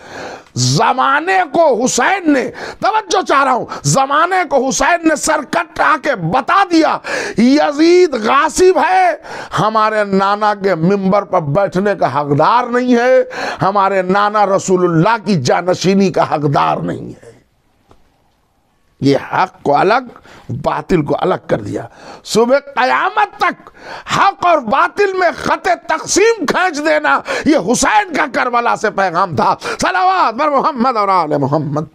जमाने को हुसैन ने, तवज्जो चाह रहा हूं, जमाने को हुसैन ने सर कटा के बता दिया यजीद गासिब है, हमारे नाना के मिंबर पर बैठने का हकदार नहीं है, हमारे नाना रसूलुल्लाह की जानशीनी का हकदार नहीं है। ये हक को अलग, बातिल को अलग कर दिया। सुबह कयामत तक हक और बातिल में खते तकसीम खींच देना ये हुसैन का करबला से पैगाम था। सलावत बर मोहम्मद और आले मोहम्मद।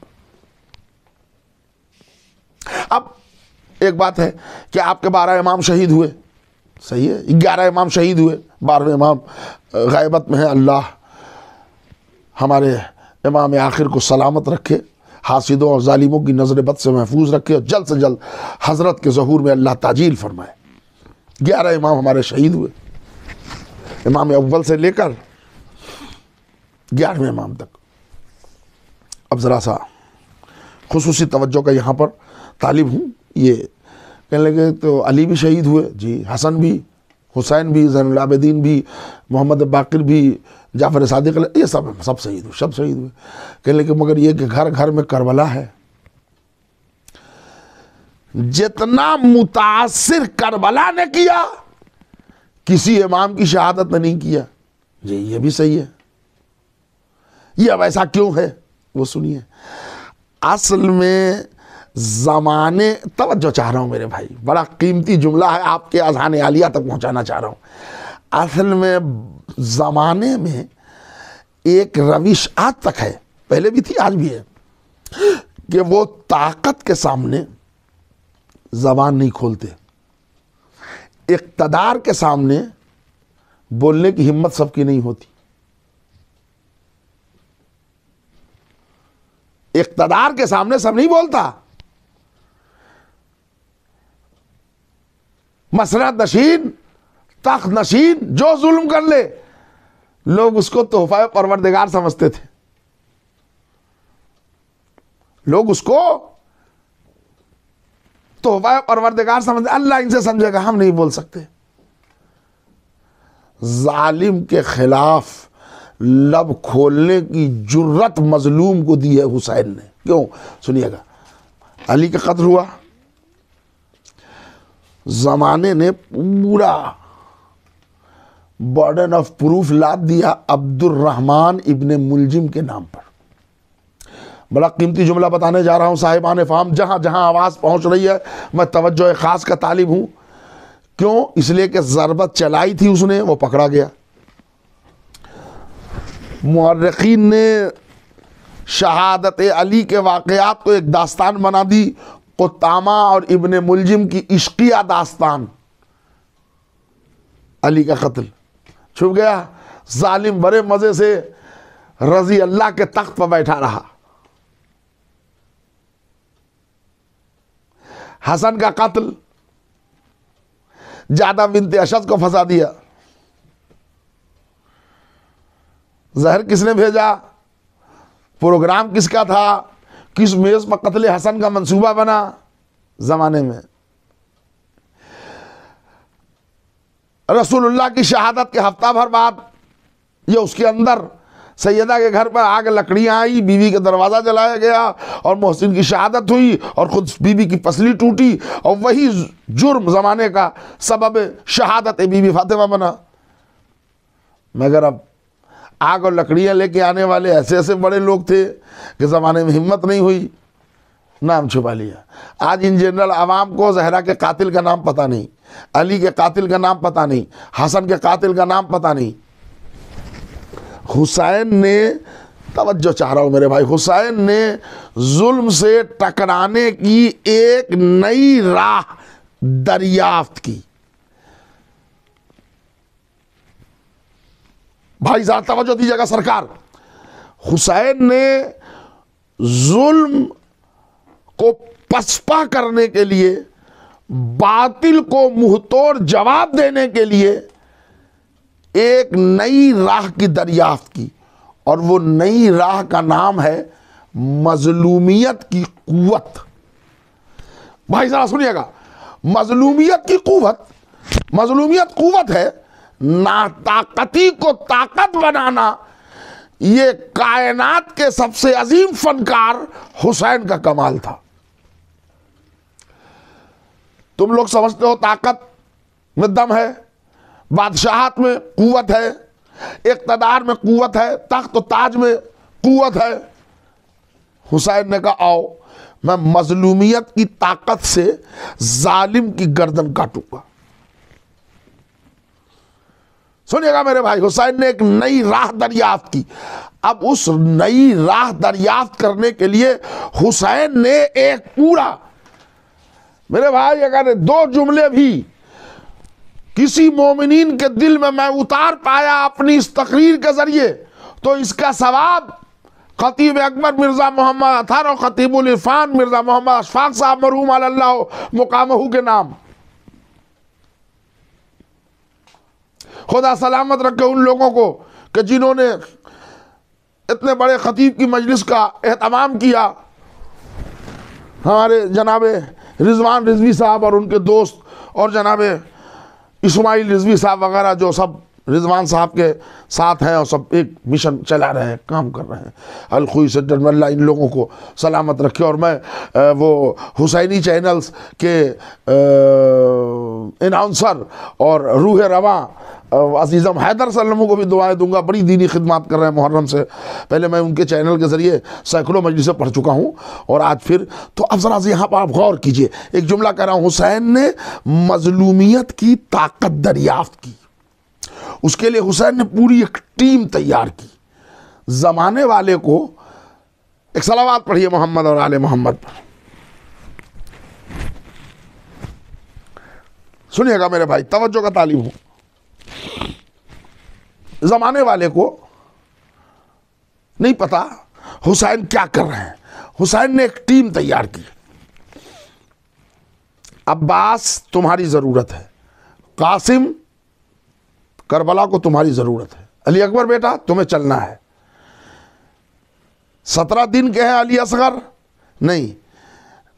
अब एक बात है कि आपके 12 इमाम शहीद हुए, सही है, 11 इमाम शहीद हुए, 12वें इमाम गैबत में है। अल्लाह हमारे इमाम आखिर को सलामत रखे, हासिदों और जालिमों की नजर बद से महफूज रखे और जल्द से जल्द हजरत के ज़हूर में अल्लाह ताजील फरमाए। 11 इमाम हमारे शहीद हुए, इमाम अव्वल से लेकर 11वें इमाम तक। अब ज़रा सा खुसूसी तवज्जो का यहाँ पर तालिब हूँ। ये कहने लगे तो अली भी शहीद हुए, जी, हसन भी, हुसैन भी, ज़ैनुल आबिदीन भी, मोहम्मद बाकिर भी, जाफ़र सादिक, ये सब शहीद हुए, सब शहीद हुए। कहने लगे मगर ये कि घर घर में करबला है। जितना मुतासिर करबला ने किया किसी इमाम की शहादत ने नहीं किया। जी, ये भी सही है। ये अब ऐसा क्यों है? वो सुनिए। असल में ज़माने, तवज्जो चाह रहा हूँ मेरे भाई, बड़ा कीमती जुमला है, आपके अज़हान आलिया तक पहुँचाना चाह रहा हूँ। असल में ज़माने में एक रविश आज तक है, पहले भी थी आज भी है, कि वो ताकत के सामने ज़बान नहीं खोलते, इक़्तिदार के सामने बोलने की हिम्मत सबकी नहीं होती। इक़्तिदार के सामने सब नहीं बोलता। मसनद नशीन, तख्त नशीन जो जुल्म कर ले, लोग उसको तोहफा परवरदिगार समझते थे। लोग उसको तोहफा परवरदिगार समझते, अल्लाह इनसे समझेगा, हम नहीं बोल सकते। जालिम के खिलाफ लब खोलने की जुर्रत मजलूम को दी है हुसैन ने। क्यों? सुनिएगा। अली का कत्ल हुआ, जमाने ने पूरा बर्डन ऑफ प्रूफ लाद दिया अब्दुर्रहमान इब्ने मुलजिम के नाम पर। बड़ा कीमती जुमला बताने जा रहा हूं साहिबान फाम, जहां जहां आवाज़ पहुंच रही है मैं तवज्जो ख़ास का तालिब हूं। क्यों? इसलिए कि ज़रबत चलाई थी उसने, वो पकड़ा गया। मुअर्रिखीन ने शहादत अली के वाक़यात को एक दास्तान बना दी, कुत्तामा और इब्ने मुलजिम की इश्किया दास्तान। अली का कत्ल छुप गया, जालिम बड़े मज़े से रज़ी अल्लाह के तख्त पर बैठा रहा। हसन का कत्ल, जादा बिन्ते अशद को फंसा दिया। जहर किसने भेजा? प्रोग्राम किसका था? किस मेज पर कत्ले हसन का मंसूबा बना? जमाने में रसूलुल्लाह की शहादत के हफ्ता भर बाद ये उसके अंदर सैयदा के घर पर आग लकड़ियां आई, बीवी का दरवाज़ा जलाया गया और मोहसिन की शहादत हुई और खुद बीवी की पसली टूटी और वही जुर्म ज़माने का सबब शहादत बीवी फातिमा बना। मगर अब आग और लकड़ियां लेके आने वाले ऐसे ऐसे बड़े लोग थे कि ज़माने में हिम्मत नहीं हुई, नाम छुपा लिया। आज इन जनरल आवाम को जहरा के कातिल का नाम पता नहीं, अली के कातिल का नाम पता नहीं, हसन के कातिल का नाम पता नहीं। हुसैन ने, तवज्जो चाह रहा हूं मेरे भाई, हुसैन ने जुल्म से टकराने की एक नई राह दरियाफ्त की। भाई ज़रा तवज्जो दीजिएगा सरकार। हुसैन ने जुल्म को पसपा करने के लिए, बातिल को मुंहतोड़ जवाब देने के लिए एक नई राह की दरियाफ्त की, और वो नई राह का नाम है मजलूमियत की कुव्वत। भाई जरा सुनिएगा, मजलूमियत की कुव्वत, मजलूमियत कुव्वत है, नाताकती को ताकत बनाना। ये कायनात के सबसे अजीम फनकार हुसैन का कमाल था। तुम लोग समझते हो ताकत में दम है, बादशाहत में कुव्वत है, इक़्तिदार में कुव्वत है, तख्त ताज में कुव्वत है। हुसैन ने कहा आओ मैं मजलूमियत की ताकत से जालिम की गर्दन काटूंगा। सुनिएगा मेरे भाई, हुसैन ने एक नई राह दरियाफ्त की। अब उस नई राह दरियाफ्त करने के लिए हुसैन ने एक पूरा, मेरे भाई अगर दो जुमले भी किसी मोमिनीन के दिल में मैं उतार पाया अपनी इस तकरीर के जरिए, तो इसका सवाब खतीब अकबर मिर्जा मोहम्मद अतार और खतीबुल इरफान मिर्जा मोहम्मद अशफाक साहब मरहूम अल्लाह मुकामहू के नाम, खुदा सलामत रखे उन लोगों को कि जिन्होंने इतने बड़े खतीब की मजलिस का एहतमाम किया। हमारे जनाबे रिजवान रिजवी साहब और उनके दोस्त और जनाबे इस्माइल रिजवी साहब वगैरह जो सब रिजवान साहब के साथ हैं और सब एक मिशन चला रहे हैं, काम कर रहे हैं। अलखुई सेंटर में अल्लाह इन लोगों को सलामत रखे। और मैं वो हुसैनी चैनल्स के अनाउंसर और रूह रवा अजीज़म हैदर सल्लम को भी दुआएं दूंगा, बड़ी दीनी खिदमत कर रहे हैं। मुहर्रम से पहले मैं उनके चैनल के ज़रिए सैकड़ों मजलिसें पढ़ चुका हूँ और आज फिर। तो अब ज़रा से यहाँ पर आप गौर कीजिए, एक जुमला कह रहा हूँ, हुसैन ने मजलूमियत की ताकत दरियाफ्त की, उसके लिए हुसैन ने पूरी एक टीम तैयार की। ज़माने वाले को एक सलावत पढ़िए मोहम्मद और आले मोहम्मद पर, सुनिएगा मेरे भाई, तवज्जो का तालिब हो। ज़माने वाले को नहीं पता हुसैन क्या कर रहे हैं। हुसैन ने एक टीम तैयार की। अब्बास तुम्हारी ज़रूरत है, कासिम करबला को तुम्हारी ज़रूरत है, अली अकबर बेटा तुम्हें चलना है। 17 दिन के हैं अली असगर नहीं,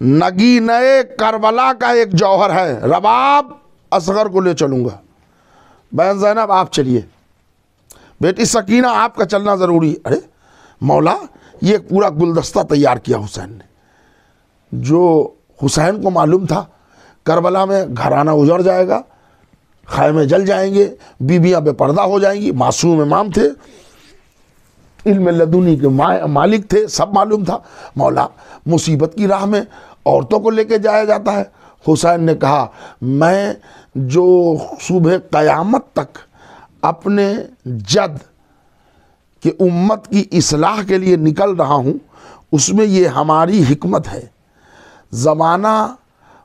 नगीने करबला का एक जौहर है, रबाब असगर को ले चलूँगा। बहन ज़ैनब आप चलिए, बेटी सकीना आपका चलना ज़रूरी है। अरे मौला, ये एक पूरा गुलदस्ता तैयार किया हुसैन ने। जो हुसैन को मालूम था करबला में घराना उजड़ जाएगा, खैमे जल जाएंगे, बीबियाँ बेपर्दा हो जाएंगी, मासूम इमाम थे, इल्म लदुनी के मालिक थे, सब मालूम था। मौला, मुसीबत की राह में औरतों को लेके जाया जाता है। हुसैन ने कहा, मैं जो सुबह क़यामत तक अपने जद कि उम्मत की इस्लाह के लिए निकल रहा हूँ, उसमें ये हमारी हिकमत है। ज़माना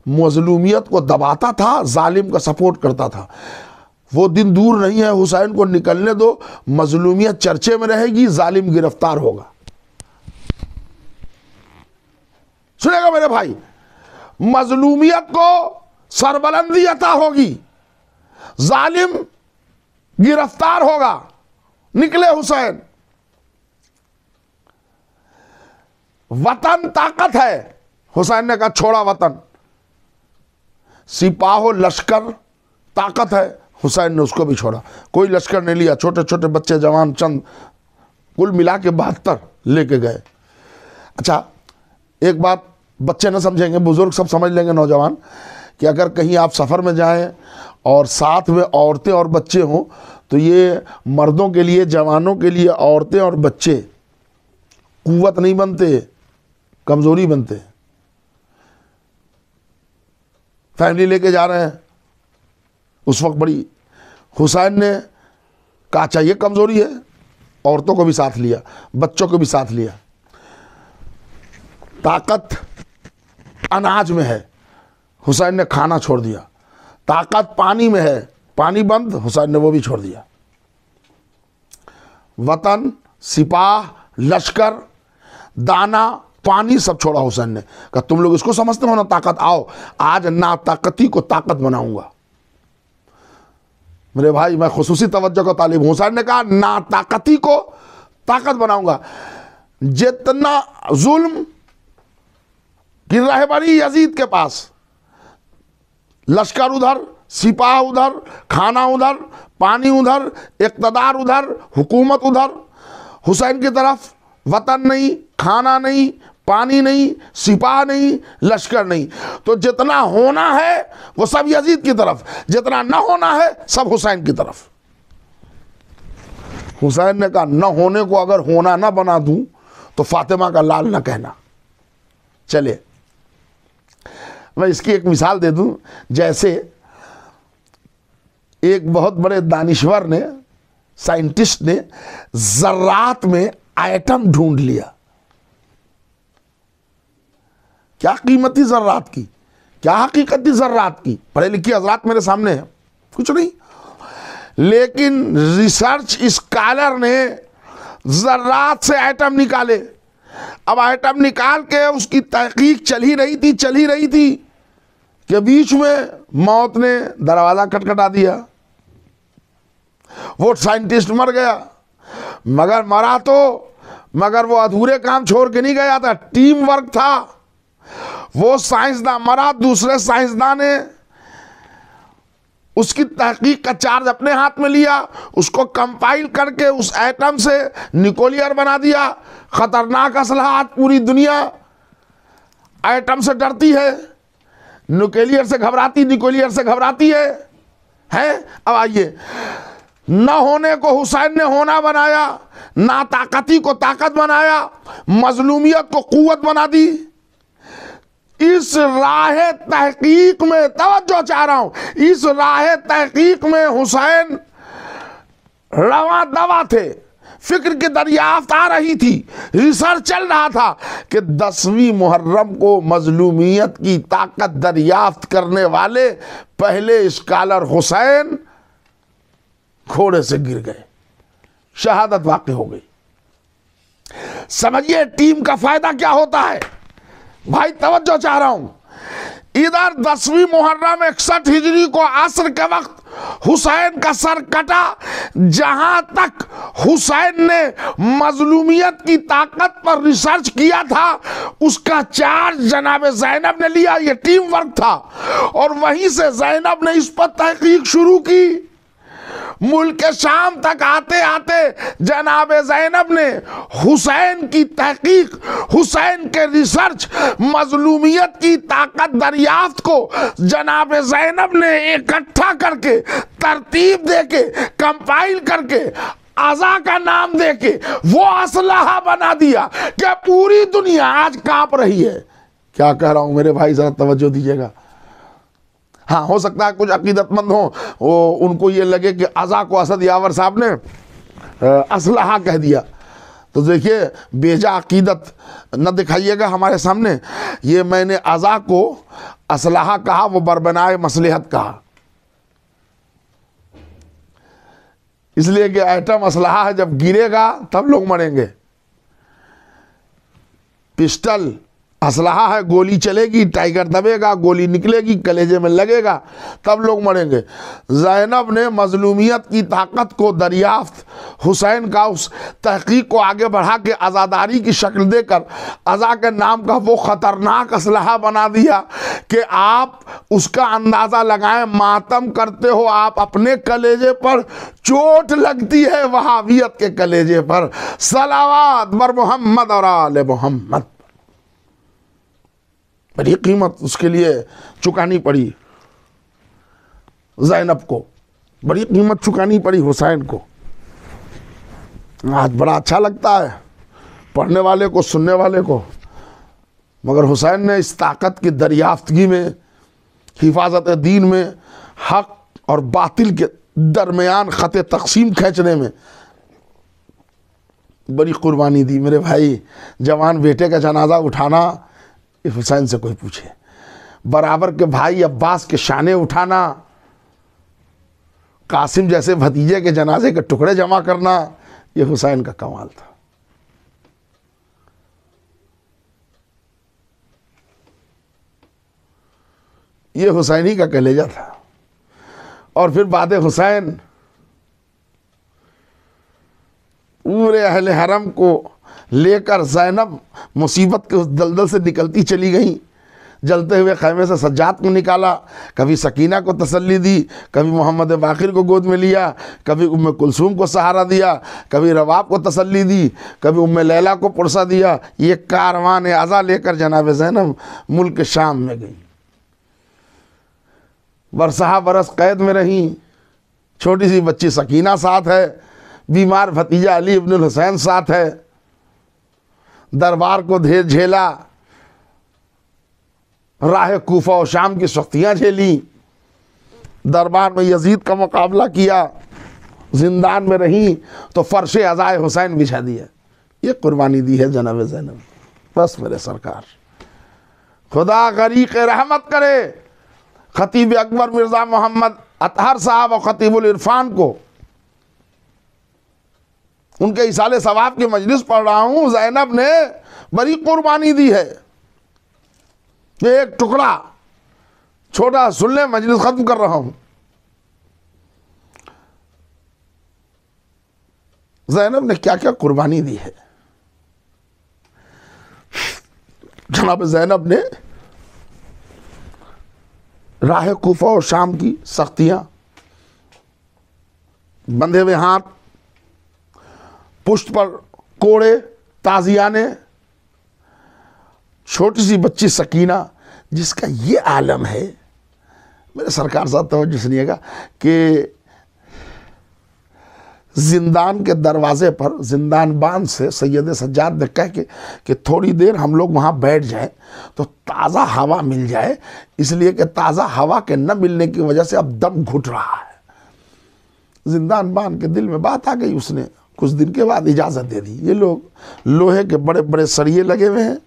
मज़लूमियत को दबाता था, जालिम का सपोर्ट करता था। वो दिन दूर नहीं है, हुसैन को निकलने दो, मज़लूमियत चर्चे में रहेगी, जालिम गिरफ्तार होगा। सुनेगा मेरे भाई, मज़लूमियत को सरबलंदी अता होगी, जालिम गिरफ्तार होगा। निकले हुसैन। वतन ताकत है, हुसैन ने कहा छोड़ा वतन। सिपाहो लश्कर ताकत है, हुसैन ने उसको भी छोड़ा। कोई लश्कर नहीं लिया, छोटे छोटे बच्चे जवान चंद, कुल मिला के 72 लेके गए। अच्छा, एक बात बच्चे न समझेंगे, बुजुर्ग सब समझ लेंगे, नौजवान, कि अगर कहीं आप सफ़र में जाएं और साथ में औरतें और बच्चे हों, तो ये मर्दों के लिए, जवानों के लिए औरतें और बच्चे कुव्वत नहीं बनते, कमज़ोरी बनते। फैमिली लेके जा रहे हैं, उस वक्त बड़ी हुसैन ने कहा चाहिए कमज़ोरी है, औरतों को भी साथ लिया, बच्चों को भी साथ लिया। ताकत अनाज में है, हुसैन ने खाना छोड़ दिया। ताकत पानी में है, पानी बंद, हुसैन ने वो भी छोड़ दिया। वतन, सिपाह, लश्कर, दाना, पानी सब छोड़ा हुसैन ने। कहा तुम लोग इसको समझते हो ना ताकत, आओ आज ना ताकती को ताकत बनाऊंगा। मेरे भाई, मैं खुसूसी तवज्जो का तालिब हूं। हुसैन ने कहा ना ताकती को ताकत बनाऊंगा। जितना जुल्म की रहबरी यजीद के पास, लश्कर उधर, सिपाह उधर, खाना उधर, पानी उधर, इक़्तिदार उधर, हुकूमत उधर, हुसैन की तरफ वतन नहीं, खाना नहीं, पानी नहीं, सिपाह नहीं, लश्कर नहीं। तो जितना होना है वो सब यजीद की तरफ, जितना न होना है सब हुसैन की तरफ। हुसैन ने कहा न होने को अगर होना न बना दूं तो फातिमा का लाल न कहना। चले, मैं इसकी एक मिसाल दे दूं। जैसे एक बहुत बड़े दानिश्वर ने, साइंटिस्ट ने ज़र्रात में एटम ढूंढ लिया। क्या कीमत थी ज़र्रात की, क्या हकीकत थी ज़र्रात की, पढ़े लिखे हजरात मेरे सामने है, कुछ नहीं। लेकिन रिसर्च स्कॉलर ने ज़र्रात से एटम निकाले। अब एटम निकाल के उसकी तहकीक चल ही रही थी कि बीच में मौत ने दरवाज़ा खटखटा दिया। वो साइंटिस्ट मर गया, मगर वो अधूरे काम छोड़ के नहीं गया था, टीम वर्क था। वो साइंसदान मरा, दूसरे साइंसदान ने उसकी तहकीक का चार्ज अपने हाथ में लिया, उसको कंपाइल करके उस एटम से न्यूक्लियर बना दिया। खतरनाक असलहा, आज पूरी दुनिया एटम से डरती है, न्यूक्लियर से घबराती, न्यूक्लियर से घबराती है। अब आइए, न होने को हुसैन ने होना बनाया, ना ताकती को ताकत बनाया, मजलूमियत को कुव्वत बना दी। इस राह तहकीक में, तवज्जो चाह रहा हूं, इस राह तहकीक में हुसैन रवा दवा थे, फिक्र की दरियाफ्त आ रही थी, रिसर्च चल रहा था कि 10वीं मुहर्रम को मजलूमियत की ताकत दरियाफ्त करने वाले पहले स्कॉलर हुसैन घोड़े से गिर गए, शहादत वाक़ई हो गई। समझिए टीम का फायदा क्या होता है भाई, तवज्जो चाह रहा हूं। इधर 10वीं मुहर्रम 61 हिजरी को असर के वक्त हुसैन का सर कटा। जहां तक हुसैन ने मजलूमियत की ताकत पर रिसर्च किया था, उसका चार्ज जनाब ज़ैनब ने लिया। यह टीम वर्क था। और वहीं से ज़ैनब ने इस पर तहकीक शुरू की। मुल्क के शाम तक आते आते जनाब ज़ैनब ने हुसैन की तहकीक, हुसैन के रिसर्च, मजलूमियत की ताकत दरियाफ्त को जनाब ज़ैनब ने इकट्ठा करके, तरतीब देके, कंपाइल करके, अज़ा का नाम देके वो असलहा बना दिया कि पूरी दुनिया आज कांप रही है। क्या कह रहा हूं मेरे भाई, जरा तवज्जो दीजिएगा। हाँ, हो सकता है कुछ अकीदतमंद हो, वो उनको ये लगे कि अज़ा को असद यावर साहब ने असलहा कह दिया। तो देखिए, बेजा अकीदत न दिखाइएगा हमारे सामने। ये मैंने अज़ा को असलहा कहा, वो बरबनाए मसलहत कहा, इसलिए कि एटम असलहा है, जब गिरेगा तब लोग मरेंगे। पिस्टल असलहा है, गोली चलेगी, टाइगर दबेगा, गोली निकलेगी, कलेजे में लगेगा, तब लोग मरेंगे। ज़ैनब ने मजलूमियत की ताकत को दरियाफ्त, हुसैन का उस तहकीक को आगे बढ़ा के आज़ादारी की शक्ल देकर अज़ा के नाम का वो ख़तरनाक असलहा बना दिया कि आप उसका अंदाज़ा लगाएं, मातम करते हो आप अपने कलेजे पर, चोट लगती है वहावियत के कलेजे पर। सलावात बर मोहम्मद और आले मोहम्मद। बड़ी कीमत उसके लिए चुकानी पड़ी ज़ैनब को, बड़ी कीमत चुकानी पड़ी हुसैन को। आज बड़ा अच्छा लगता है पढ़ने वाले को, सुनने वाले को, मगर हुसैन ने इस ताकत की दरियाफ्तगी में, हिफाजत दीन में, हक और बातिल के दरमियान ख़त तक़सीम खींचने में बड़ी कुर्बानी दी। मेरे भाई, जवान बेटे का जनाजा उठाना इस हुसैन से कोई पूछे, बराबर के भाई अब्बास के शाने उठाना, कासिम जैसे भतीजे के जनाजे के टुकड़े जमा करना, ये हुसैन का कमाल था। ये हुसैनी का कलेजा था। और फिर बाद हुसैन पूरे अहले हरम को लेकर ज़ैनब मुसीबत के उस दलदल से निकलती चली गई। जलते हुए खैमे से सज्जाद को निकाला, कभी सकीना को तसल्ली दी, कभी मोहम्मद बाकिर को गोद में लिया, कभी उम्मे कुलसूम को सहारा दिया, कभी रवाब को तसल्ली दी, कभी उम्मे लैला को पुरसा दिया। ये कारवान अज़ा लेकर जनाब ज़ैनब मुल्क शाम में गई। बरसहा बरस कैद में रहीं। छोटी सी बच्ची सकीना साथ है, बीमार भतीजा अली इब्नुल हुसैन साथ है। दरबार को धेर झेला, राह कूफा और शाम की सख्तियाँ झेली, दरबार में यजीद का मुकाबला किया, जिंदान में रहीं तो फर्श अज़ाए हुसैन बिछा दिया। ये कुर्बानी दी है जनाब ज़ैनब। बस मेरे सरकार, खुदा गरीक़ रहमत करे खतीब अकबर मिर्ज़ा मोहम्मद अतहर साहब और खतीबुल इरफान को। उनके इसाले सवाब की मजलिस पढ़ रहा हूँ। ज़ैनब ने बड़ी कुर्बानी दी है। एक टुकड़ा छोटा सुन ले, मजलिस खत्म कर रहा हूँ। ज़ैनब ने क्या क्या कुर्बानी दी है। जनाब ज़ैनब ने राह कूफा और शाम की सख्तियाँ बंधे हुए हाथ, पुष्ट पर कोड़े, ताजियाने, छोटी सी बच्ची सकीना जिसका ये आलम है। मेरे सरकार साहब तवज्जो सुनिएगा कि जिंदान के दरवाजे पर जिंदान बांध से सैयद सज्जाद ने कह के कि थोड़ी देर हम लोग वहाँ बैठ जाएं तो ताज़ा हवा मिल जाए, इसलिए कि ताज़ा हवा के न मिलने की वजह से अब दम घुट रहा है। जिंदान बांध के दिल में बात आ गई, उसने कुछ दिन के बाद इजाज़त दे दी। ये लोग लोहे के बड़े बड़े सरिये लगे हुए हैं,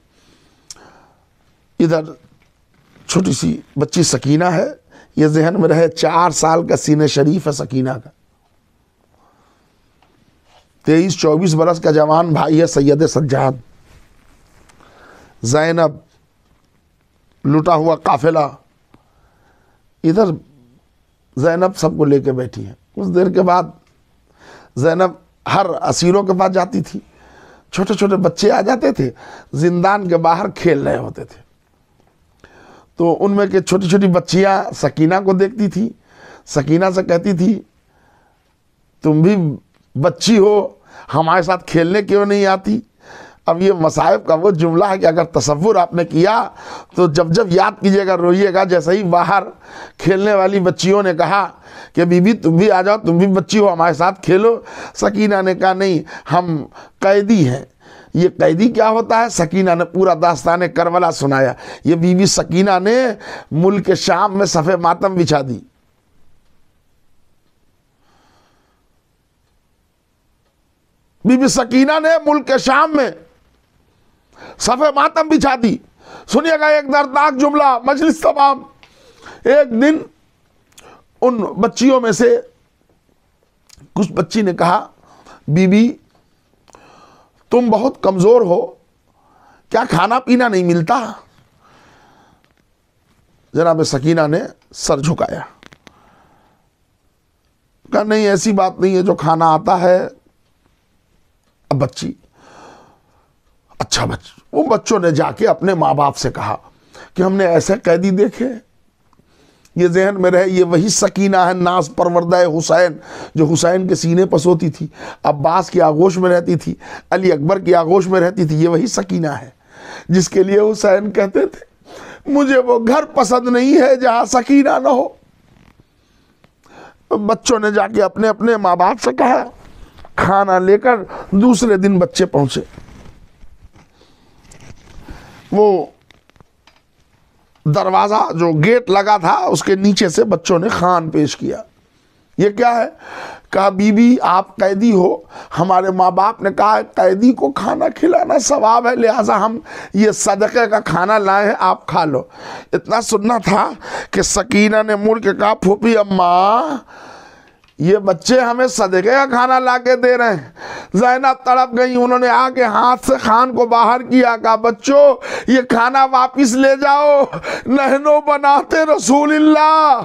इधर छोटी सी बच्ची सकीना है। ये जहन में रहे 4 साल का सीने शरीफ है सकीना का। 23-24 बरस का जवान भाई है सैयद सज्जाद। ज़ैनब, लुटा हुआ काफिला, इधर ज़ैनब सबको लेके बैठी है। कुछ देर के बाद ज़ैनब हर असीरों के पास जाती थी। छोटे छोटे बच्चे आ जाते थे, जिंदान के बाहर खेल रहे होते थे, तो उनमें के छोटी छोटी बच्चियां सकीना को देखती थी, सकीना से कहती थी तुम भी बच्ची हो, हमारे साथ खेलने क्यों नहीं आती। अब ये मसाइब का वो जुमला है कि अगर तसव्वुर आपने किया तो जब जब याद कीजिएगा रोइएगा। जैसे ही बाहर खेलने वाली बच्चियों ने कहा कि बीबी तुम भी आ जाओ, तुम भी बच्ची हो, हमारे साथ खेलो, सकीना ने कहा नहीं, हम कैदी हैं। ये कैदी क्या होता है? सकीना ने पूरा दास्तान करबला सुनाया। ये बीबी सकीना ने मुल्क शाम में सफ़े मातम बिछा दी। बीबी सकीना ने मुल्क शाम में सफ़े मातम बिछा दी। सुनिएगा एक दर्दनाक जुमला, मजलिस तमाम। एक दिन उन बच्चियों में से कुछ बच्ची ने कहा बीबी तुम बहुत कमजोर हो, क्या खाना पीना नहीं मिलता? जनाब सकीना ने सर झुकाया, कहा नहीं ऐसी बात नहीं है, जो खाना आता है। अब बच्ची, अच्छा वो बच्चों ने जाके अपने माँ बाप से कहा कि हमने ऐसे कैदी देखे। ये जहन में रहे, ये वही सकीना है नाज परवरदा हुसैन जो हुसैन के सीने पर सोती थी, अब्बास की आगोश में रहती थी, अली अकबर की आगोश में रहती थी। ये वही सकीना है जिसके लिए हुसैन कहते थे मुझे वो घर पसंद नहीं है जहां सकीना ना हो। बच्चों ने जाके अपने अपने माँ बाप से कहा, खाना लेकर दूसरे दिन बच्चे पहुंचे। वो दरवाजा जो गेट लगा था उसके नीचे से बच्चों ने खान पेश किया। ये क्या है? कहा बीबी आप कैदी हो, हमारे माँ बाप ने कहा कैदी को खाना खिलाना सवाब है, लिहाजा हम ये सदक़े का खाना लाए हैं, आप खा लो। इतना सुनना था कि सकीना ने मुड़ के कहा फूफी अम्मा ये बच्चे हमें सदक़े का खाना ला के दे रहे हैं। ज़ैनब तड़प गई, उन्होंने आके हाथ से खान को बाहर किया, कहा बच्चों ये खाना वापिस ले जाओ, नहनो बनाते रसूलिल्लाह,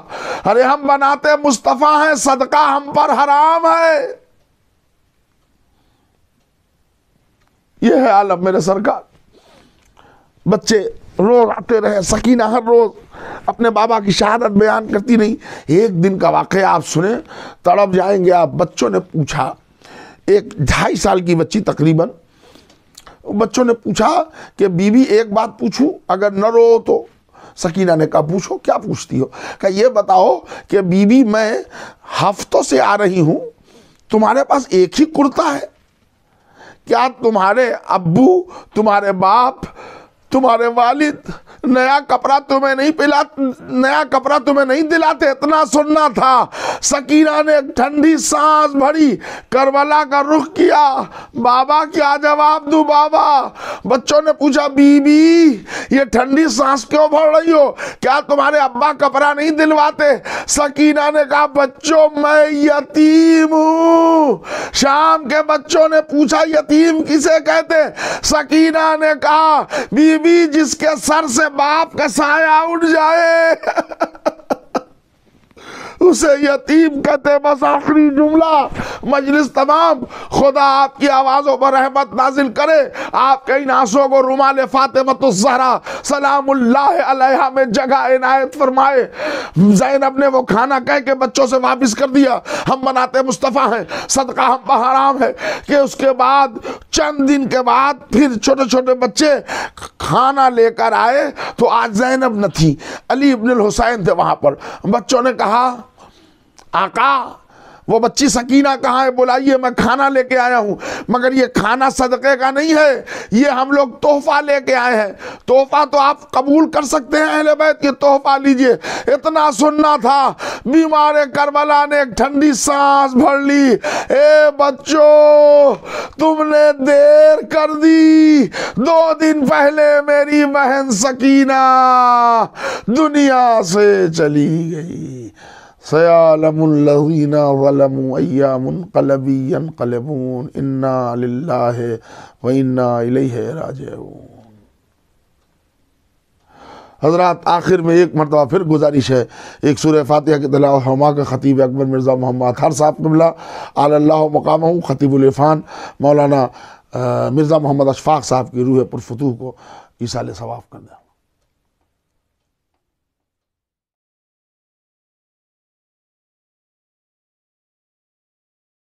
अरे हम बनाते मुस्तफ़ा हैं, सदका हम पर हराम है। ये है आलम मेरे सरकार। बच्चे रोज आते रहे, सकीना हर रोज अपने बाबा की शहादत बयान करती रही। एक दिन का वाक़या आप सुने, तड़प जाएंगे आप। बच्चों ने पूछा, एक 2.5 साल की बच्ची तकरीबन, बच्चों ने पूछा कि बीबी एक बात पूछूं, अगर न रो तो? सकीना ने कहा पूछो, क्या पूछती हो? कहा ये बताओ कि बीबी मैं हफ्तों से आ रही हूं, तुम्हारे पास एक ही कुर्ता है क्या? तुम्हारे अब्बू, तुम्हारे बाप, तुम्हारे वालिद नया कपड़ा तुम्हें नहीं दिलाते? इतना सुनना था। सकीना ने ठंडी सांस भरी, करबला का रुख किया, बाबा क्या जवाब दूं बाबा? बच्चों ने पूछा बीबी ये ठंडी सांस क्यों भर रही हो, क्या तुम्हारे अब्बा कपड़ा नहीं दिलवाते? सकीना ने कहा बच्चों मैं यतीम हूं। शाम के बच्चों ने पूछा यतीम किसे कहते? सकीना ने कहा बीबी जिसके सर से बाप का साया उठ जाए। उसे यतीम कहते। बस आखिरी जुमला, मजलिस तमाम, खुदा आपकी आवाज़ों पर रहमत नाजिल करे, आपके इन आंसुओं को रुमाल फातिमतुज़ ज़हरा सलामुल्लाह अलैहा में जगह इनायत फरमाए। ज़ैनब ने वो खाना कह के बच्चों से वापस कर दिया, हम बनाते मुस्तफ़ा हैं, सदका हम पर हराम है। कि उसके बाद चंद दिन के बाद फिर छोटे छोटे बच्चे खाना लेकर आए, तो आज ज़ैनब न थी, अली इब्न हुसैन थे वहां पर। बच्चों ने कहा, आका वो बच्ची सकीना कहाँ है, बुलाइए, मैं खाना लेके आया हूं। मगर ये खाना सदक़े का नहीं है, ये हम लोग तोहफा लेके आए हैं। तोहफा तो आप कबूल कर सकते हैं, अहले बैत के तोहफा लीजिए। इतना सुनना था, बीमार करबला ने एक ठंडी सांस भर ली। ए बच्चों, तुमने देर कर दी। 2 दिन पहले मेरी बहन सकीना दुनिया से चली गई। सयालमुल्लज़ीना ज़लमू अय्यामुनक़लबी यनक़लिबून इन्ना लिल्लाहि व इन्ना इलैहि राजिऊन। हज़रात, आखिर में एक मरतबा फिर गुजारिश है, एक सूरह फातिहा की तिलावत हमा के ख़तीब अकबर मिर्ज़ा मोहम्मद अतहर साहब क़िबला आलल्लाहु मक़ामहू ख़तीबुल इरफ़ान मौलाना मिर्ज़ा मोहम्मद अशफ़ाक़ साहब की रूह पुरफ़ुतूह को ईसाले सवाब कर दें।